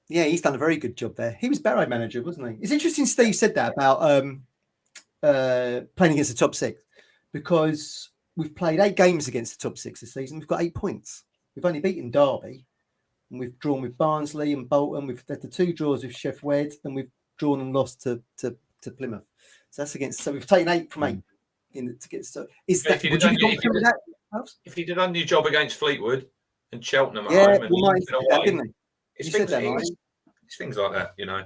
Yeah, he's done a very good job there. He was Barrow manager, wasn't he? It's interesting Steve said that about playing against the top 6, because we've played 8 games against the top 6 this season. We've got 8 points. We've only beaten Derby, and we've drawn with Barnsley and Bolton. We've had the 2 draws with Sheffield Wednesday, and we've drawn and lost to Plymouth. So that's against. So we've taken 8 from 8 to get. So is that? Would you be confident with that? If he did a new job against Fleetwood and Cheltenham at Yeah, home, and well, that, didn't he? It's You said that, it's things like that, you know.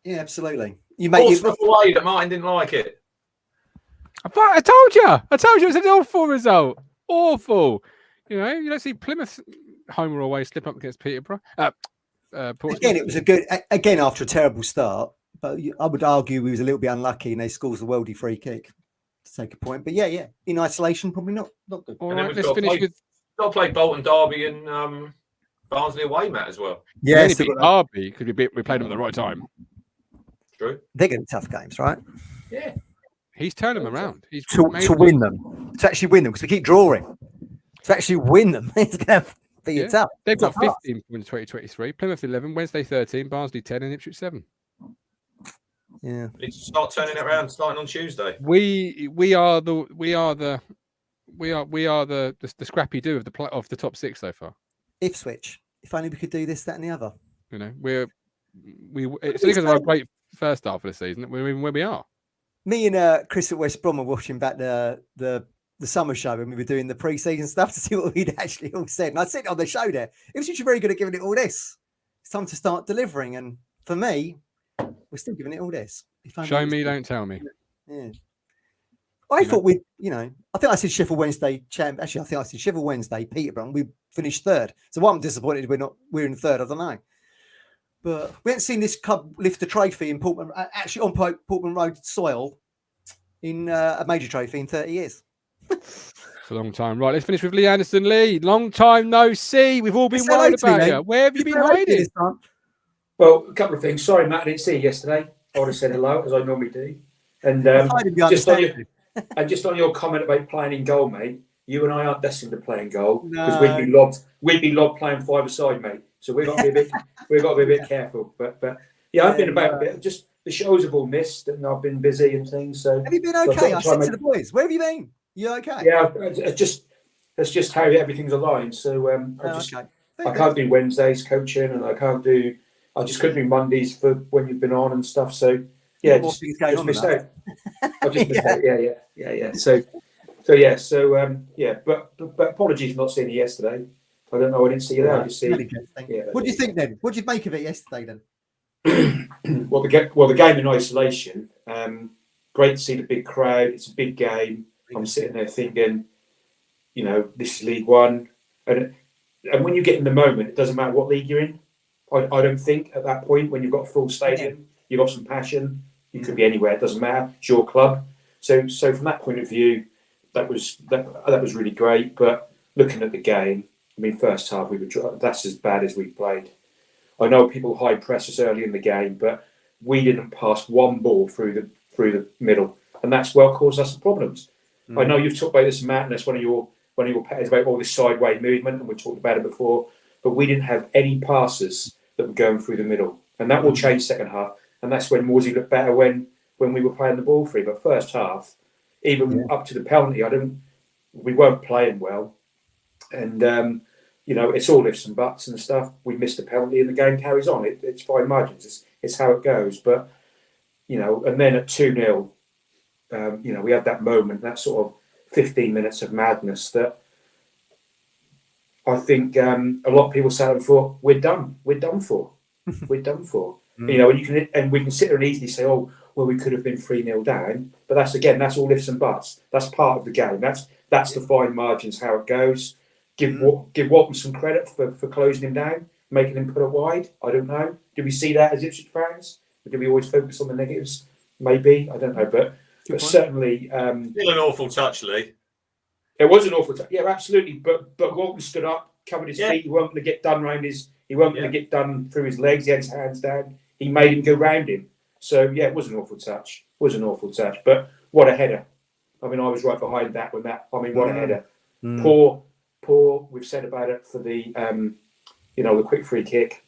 Yeah, absolutely. You make it away that Martin didn't like it. I told you it was an awful result. Awful. You know, you don't see Plymouth home or away slip up against Peterborough. Again, it was a good. Again, after a terrible start, but I would argue we was a little bit unlucky, and they scores a worldy free kick to take a point. But yeah, in isolation, probably not good. All right, let's finish with. Got to play Bolton, Derby, and Barnsley away, Matt, as well. Yeah, only beat Derby because we played them at the right time. True. They're going to be tough games, right? Yeah. He's turned them around. He's to win them, to actually win them, because we keep drawing. To actually win them, it's going to be tough. They've got 15 points in 2023. Plymouth 11, Wednesday 13, Barnsley 10, and Ipswich 7. Yeah. Need to start turning it around starting on Tuesday. We are the scrappy do of the top 6 so far. Ipswich. If only we could do this, that, and the other. You know, it's because of our great first half of the season. We're even where we are. Me and Chris at West Brom were watching back the summer show when we were doing the pre-season stuff to see what we'd actually all said. And I said on the show there, Ipswich are very good at giving it all this. It's time to start delivering. And for me, we're still giving it all this. Show me, don't tell me. Yeah. I thought we'd, I think I said Sheffield Wednesday champ. Actually, I think I said Sheffield Wednesday, Peterborough, and we finished 3rd. So why I'm disappointed we're in 3rd, I don't know. But we haven't seen this club lift a trophy in Portman, actually on Portman Road soil, in a major trophy in 30 years. It's a long time. Right, let's finish with Lee Anderson. Lee, long time no see. We've all been worried about you. Where have you been hiding? Well, a couple of things. Sorry, Matt, I didn't see you yesterday. I would have said hello, as I normally do. And just on your comment about playing in goal, mate, you and I aren't destined to play in goal because we'd be lobbed playing 5-a-side, mate. So we've got to be a bit careful. But yeah, I've been about a bit. Just the shows have all missed, and I've been busy and things. So have you been okay? I said to the boys, where have you been? You okay? Yeah, that's just how everything's aligned. So I can't do Wednesdays coaching, and I just couldn't do Mondays for when you've been on and stuff. So yeah, just missed out. I just missed out. Yeah. So but apologies for not seeing you yesterday. I don't know. I didn't see you there. I just see. What do you think then? What did you make of it yesterday then? Well, the game in isolation. Great to see the big crowd. It's a big game. I'm sitting there thinking, this is League One, and when you get in the moment, it doesn't matter what league you're in. I don't think at that point when you've got a full stadium, you've got some passion. You could be anywhere. It doesn't matter. It's your club. So from that point of view, that was really great. But looking at the game, I mean, first half that's as bad as we played. I know people high press us early in the game, but we didn't pass one ball through the middle, and that's caused us some problems. I know you've talked about this, Matt, and that's one of your pets about all this sideways movement, and we talked about it before. But we didn't have any passes that were going through the middle, and that will change second half. And that's when Morsey looked better when we were playing the ball free. But first half, even up to the penalty, we weren't playing well, and it's all ifs and buts and stuff. We missed a penalty, and the game carries on. It's fine margins. It's how it goes. But and then at 2-0. We had that moment, that sort of 15 minutes of madness that I think a lot of people sat and thought, we're done for. We're done for. And we can sit there and easily say, oh, well, we could have been 3-0 down. But that's all ifs and buts. That's part of the game. That's the fine margins, how it goes. Give Walton some credit for closing him down, making him put it wide. I don't know. Did we see that as Ipswich fans? Or did we always focus on the negatives? Maybe. I don't know. But certainly, still an awful touch, Lee. It was an awful touch. Yeah, absolutely. But Walton stood up, covered his feet. He wasn't going to get done round his He wasn't going to get done through his legs. He had his hands down. He made him go round him. So, yeah, it was an awful touch. But what a header. I mean, I was right behind that when that... I mean, what a header. Poor, we've said about it for the, the quick free kick.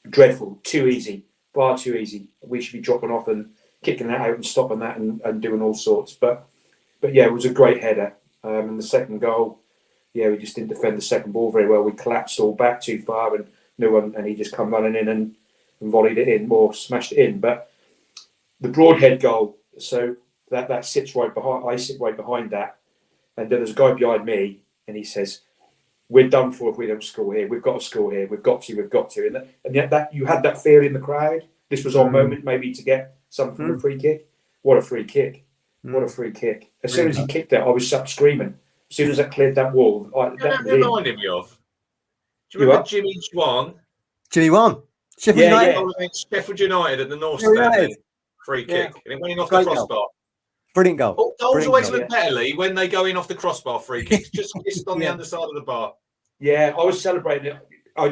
Dreadful. Too easy. Far too easy. We should be dropping off and kicking that out and stopping that and doing all sorts. But yeah, it was a great header. And the second goal, we just didn't defend the second ball very well. We collapsed all back too far and no one, and he just come running in and volleyed it in, or smashed it in. But the Broadhead goal, so that sits right behind, I sit right behind that. And then there's a guy behind me and he says, we're done for if we don't score here. We've got to score here. We've got to. And yet that you had that fear in the crowd. This was our moment maybe to get something from a free kick. What a free kick. What a free kick. As soon as he kicked it, I was up screaming. As soon as I cleared that wall, that reminded me of. Do you remember Jimmy Swan? Jimmy Wan. Sheffield United. Yeah. Sheffield United at the North Stand. Free kick. And it went in off the crossbar. Goal. Brilliant goal. Goals always look better, Lee, when they go in off the crossbar free kicks. Just missed on the underside of the bar. Yeah, I was celebrating it. I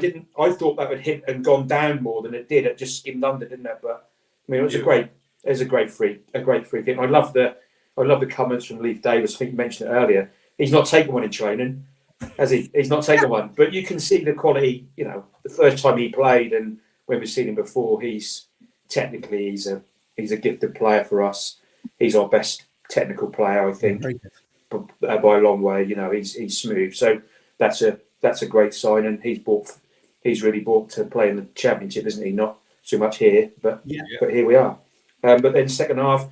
thought that would hit and gone down more than it did. It just skimmed under, didn't it? But I mean, it was a great free kick. And I love the comments from Leif Davis. I think you mentioned it earlier. He's not taken one in training, has he? He's not taken one. But you can see the quality. You know, the first time he played and when we've seen him before, he's a gifted player for us. He's our best technical player, I think, by a long way. You know, he's smooth. So that's a great sign, and he's really bought to play in the Championship, isn't he? Not so much here, but here we are. But then second half,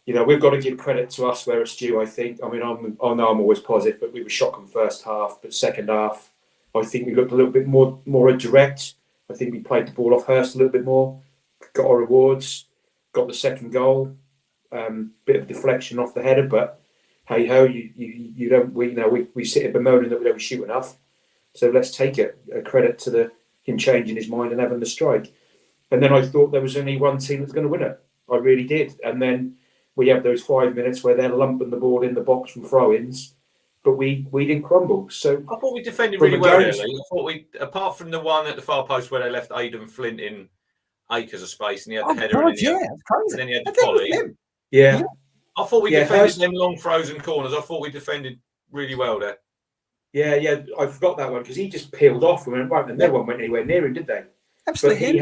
you know, we've got to give credit to us where it's due. I think. I mean, I know I'm always positive, but we were shocking first half. But second half, I think we looked a little bit more direct. I think we played the ball off Hurst a little bit more, got our rewards, got the second goal. Bit of deflection off the header, but hey ho, you don't. We sit here bemoaning that we don't shoot enough. So let's take it a credit to him changing his mind and having the strike. And then I thought there was only one team that's going to win it. I really did. And then we have those 5 minutes where they're lumping the ball in the box from throw-ins, but we didn't crumble. So I thought we defended really well. Really, I thought apart from the one at the far post where they left Aidan Flint in acres of space, and he had the header, and then he had the volley. Yeah. I thought we defended them long frozen corners. I thought we defended really well there. Yeah. I forgot that one because he just peeled off and went right, and no one went anywhere near him, did they? Absolutely.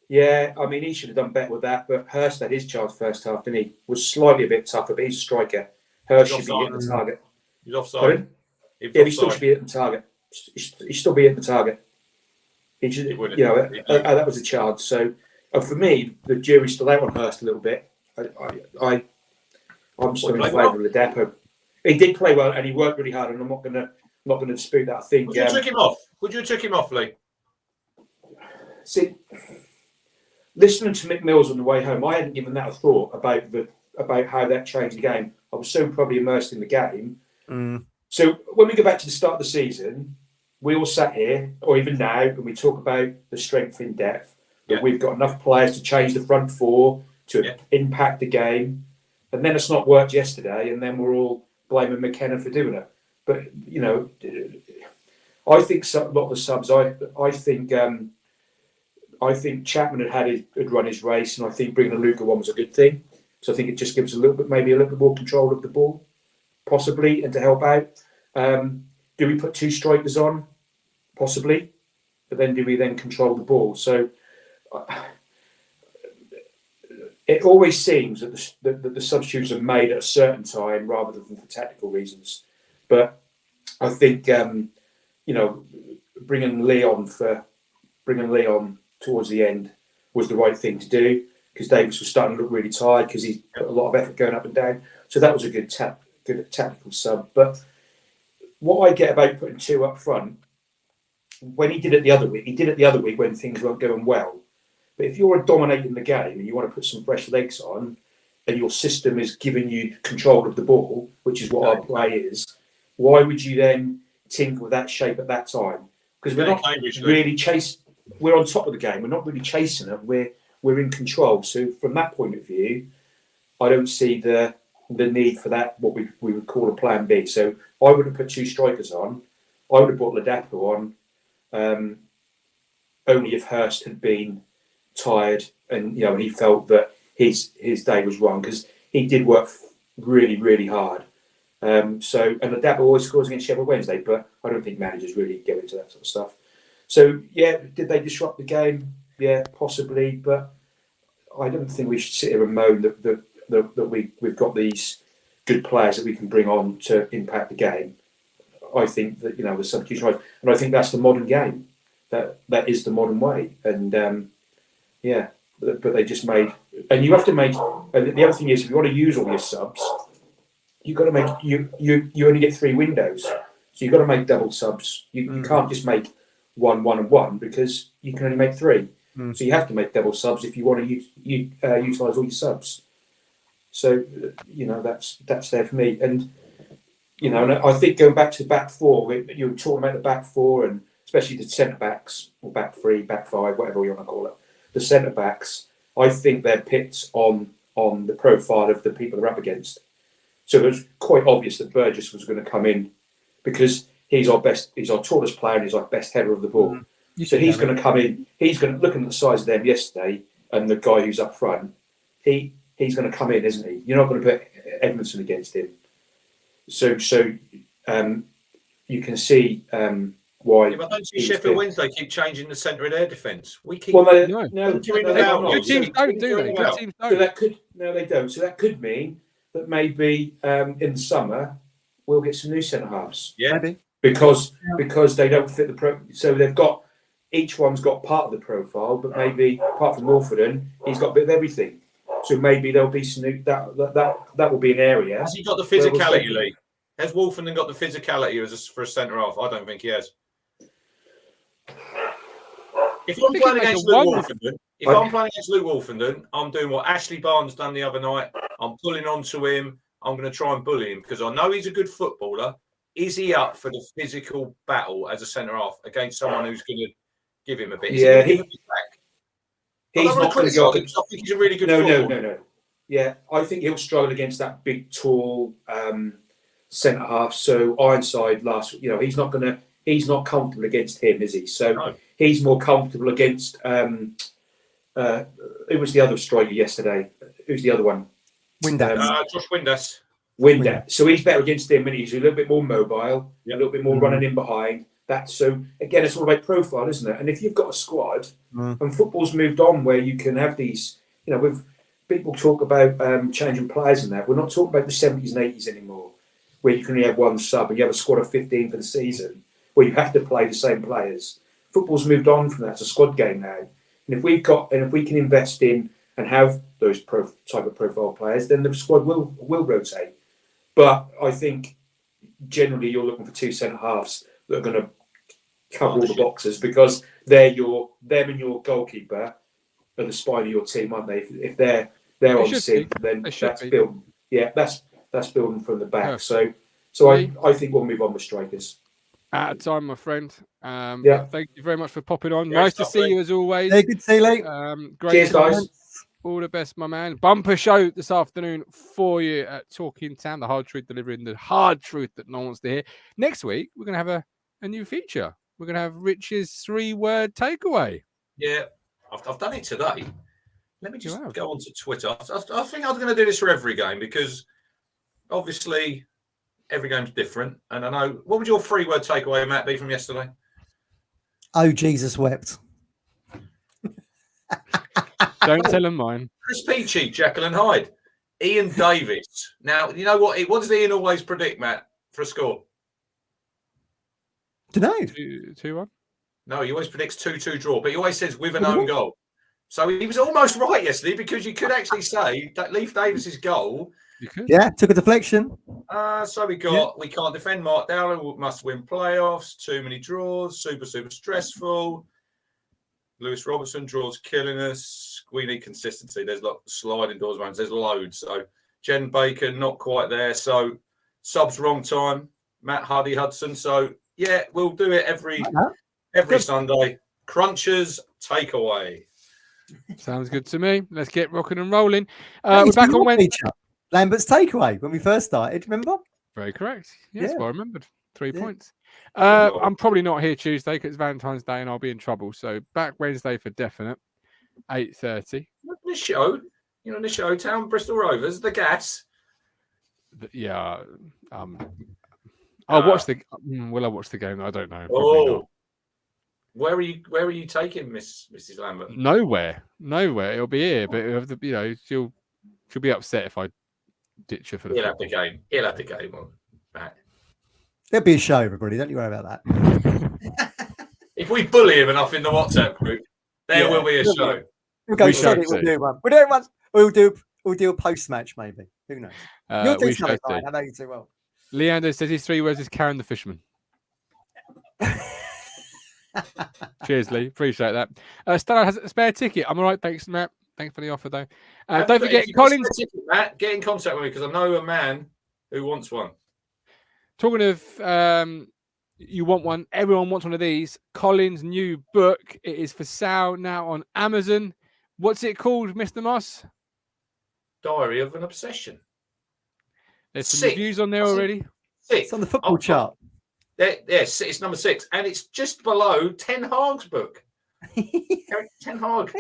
Yeah, I mean, he should have done better with that. But Hurst had his chance first half, didn't he? Was slightly a bit tougher, but he's a striker. Hurst should be hitting the target. He's offside. He still should be hitting the target. He should still be hitting the target. He should, that was a chance. So for me, the jury's still out on Hurst a little bit. I'm still in favour of the depot. He did play well and he worked really hard, and I'm not gonna dispute that. I think. Would you took him off? Would you took him off, Lee? See, listening to Mick Mills on the way home, I hadn't given that a thought about how that changed the game. I was so probably immersed in the game. So when we go back to the start of the season, we all sat here, or even now, and we talk about the strength in depth. That we've got enough players to change the front four to impact the game, and then it's not worked yesterday, and then we're all blaming McKenna for doing it. But you know, I think a lot of the subs. I think Chapman had run his race, and I think bringing a Luca one was a good thing. So I think it just gives a little bit more control of the ball, possibly, and to help out. Do we put two strikers on? Possibly, but then do we then control the ball? So it always seems that the substitutes are made at a certain time rather than for technical reasons. But I think bringing Leon towards the end was the right thing to do, because Davis was starting to look really tired because he put a lot of effort going up and down. So that was a good tactical sub. But what I get about putting two up front, when he did it the other week when things weren't going well. But if you're dominating the game and you want to put some fresh legs on, and your system is giving you control of the ball, which is what our play is, why would you then tinker with that shape at that time? Because we're not really chasing. We're on top of the game. We're not really chasing it. We're in control. So from that point of view, I don't see the need for that, what we would call a plan B. So I would have put two strikers on. I would have brought Ladapo on, only if Hurst had been tired and he felt that his day was wrong, because he did work really, really hard. And that always scores against Sheffield Wednesday, but I don't think managers really go into that sort of stuff. So yeah, did they disrupt the game? Yeah, possibly, but I don't think we should sit here and moan that we've got these good players that we can bring on to impact the game. I think that the substitution right, and I think that's the modern game. That is the modern way, and but they just made, and you have to make. And the other thing is, if you want to use all your subs, you've got to make you only get 3 windows, so you've got to make double subs. You can't just make 1, 1, and 1, because you can only make 3. So you have to make double subs if you want to utilize all your subs. So that's there for me, and and I think going back to the back 4, you were talking about the back 4, and especially the centre backs, or back 3, back 5, whatever you want to call it. The centre backs, I think they're picked on the profile of the people they're up against. So it was quite obvious that Burgess was going to come in, because he's our tallest player and he's our best header of the ball. So he's going to come in. He's going to, looking at the size of them yesterday and the guy who's up front. He's going to come in, isn't he? You're not going to put Edmondson against him. So you can see why. Yeah, but don't see Sheffield Wednesday keep changing the centre of their defence. We keep. Well, good teams don't do they? Good teams don't. So that could they don't. So that could mean that maybe in the summer we'll get some new centre halves. Yeah, maybe. Because they don't fit the pro. So they've got, each one's got part of the profile, but maybe apart from Wolfenden, he's got a bit of everything. So maybe there'll be some new, that will be an area. Has he got the physicality, Lee? Has Wolfenden got the physicality for a centre half? I don't think he has. If I'm playing against Luke Wolfenden, I'm doing what Ashley Barnes done the other night. I'm pulling onto him. I'm going to try and bully him, because I know he's a good footballer. Is he up for the physical battle as a centre half against someone who's going to give him a bit? Yeah, he's not going to go. I think he's a really good footballer. No. Yeah, I think he'll struggle against that big, tall centre half. So Ironside he's not comfortable against him, is he? So he's more comfortable against who was the other striker yesterday? Who's the other one? Josh Windass. Windass. So he's better against him, and he's a little bit more mobile, a little bit more running in behind. So again, it's all about profile, isn't it? And if you've got a squad, and football's moved on where you can have these, with people talk about changing players and that. We're not talking about the 70s and 80s anymore, where you can only have one sub and you have a squad of 15 for the season, where you have to play the same players. Football's moved on from that. It's a squad game now. And if we can invest in and have those type of profile players, then the squad will rotate. But I think generally you're looking for 2 centre halves that are going to cover all the boxes, because them and your goalkeeper are the spine of your team, aren't they? If they're on sync, then that's building. Yeah, that's building from the back. So I think we'll move on with strikers. Out of time, my friend. Thank you very much for popping on. Nice to see you as always. Hey, good to see you, Lee. Great. Cheers, guys. All the best, my man. Bumper show this afternoon for you at Talking Town, the hard truth, delivering the hard truth that no one wants to hear. Next week, we're going to have a new feature. We're going to have Rich's 3-word takeaway. Yeah, I've done it today. Let me just go on to Twitter. I think I was going to do this for every game, because obviously every game's different. And I know, what would your 3-word takeaway, Matt, be from yesterday? Oh, Jesus wept. Don't tell him mine. Chris Peachy, Jekyll and Hyde. Ian Davis. Now, you know what does Ian always predict, Matt, for a score? Dunno. 2-1? No, he always predicts 2-2 draw, but he always says with an own goal. So he was almost right yesterday, because you could actually say that Leif Davis's goal. You could. Yeah, took a deflection. So we can't defend. Mark Dowling must win playoffs. Too many draws. Super stressful. Lewis Robertson, draws killing us. We need consistency. There's like sliding doors ones. There's loads. So Jen Baker, not quite there. So subs wrong time. Matt Hudson. So yeah, we'll do it every Sunday. Crunchers takeaway. Sounds good to me. Let's get rocking and rolling. We're back on Wednesday. Lambert's takeaway when we first started. Remember? Very correct. Yes, well remembered. 3 Yeah. points. I'm probably not here Tuesday because it's Valentine's Day and I'll be in trouble. So back Wednesday for definite, 8:30. The show, the show, Town Bristol Rovers, the Gas. Yeah. I'll watch the. Will I watch the game? I don't know. Probably not. Where are you taking Mrs. Lambert? Nowhere. It'll be here, but she'll be upset if I ditch her for the. He'll have the game. He'll have the game on. Right. There'll be a show, everybody. Don't you worry about that. If we bully him enough in the WhatsApp group, there will be a show. We'll go. We shall We'll see. do one. We'll do it once. We'll do a post match maybe. Who knows? You'll do We shall something. see. Right. I know you too well. Leander says his 3 words is Karen the Fisherman. Cheers, Lee. Appreciate that. Stella has a spare ticket. I'm all right. Thanks, Matt. Thanks for the offer, though. Don't forget, if you've got a Collins. spare ticket, Matt, get in contact with me because I know a man who wants one. Talking of you want one, everyone wants one of these. Colin's new book. It is for sale now on Amazon. What's it called, Mr. Moss? Diary of an Obsession. There's some 6. reviews on there already. 6. It's on the football chart. Yes, it's number 6, and it's just below Ten Hag's book. Ten Hag.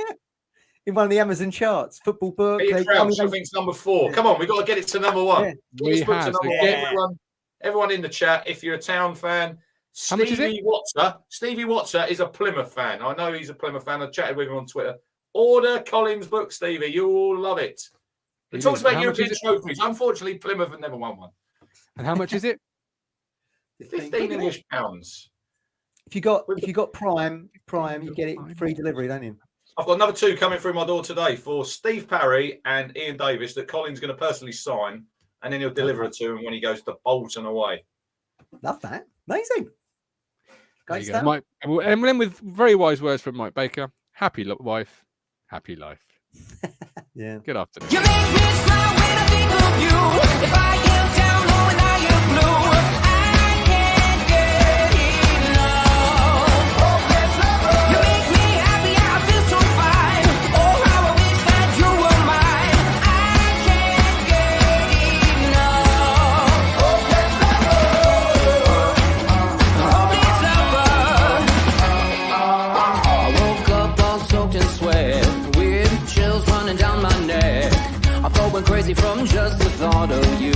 In one of the Amazon charts, football book. Peter Crouch, I think it's number 4. Come on, we've got to get it to number 1. Yeah. Get this book to number 1. Yeah. Everyone in the chat, if you're a Town fan, How much is it? Stevie Watson is a Plymouth fan. I know he's a Plymouth fan. I chatted with him on Twitter. Order Colin's book, Stevie. You will love it. It talks about European trophies. Unfortunately, Plymouth have never won one. And how much is it? 15 English pounds. If you got Prime, you get it free delivery, don't you? I've got another 2 coming through my door today for Steve Parry and Ian Davis that Colin's going to personally sign, and then he'll deliver it to him when he goes to Bolton away. Love that. Amazing. There Great you go. stuff. Mike, and then with very wise words from Mike Baker. Happy wife, happy life. Yeah. Good afternoon. You make me smile when I think of you. If I get down low and I get blue, I can't get enough. You make me happy, I feel so fine. Oh, how I wish that you were mine. I can't get enough. Hopeless lover. I woke up all soaked in sweat, weird chills running down my neck. I felt went crazy from just the thought of you.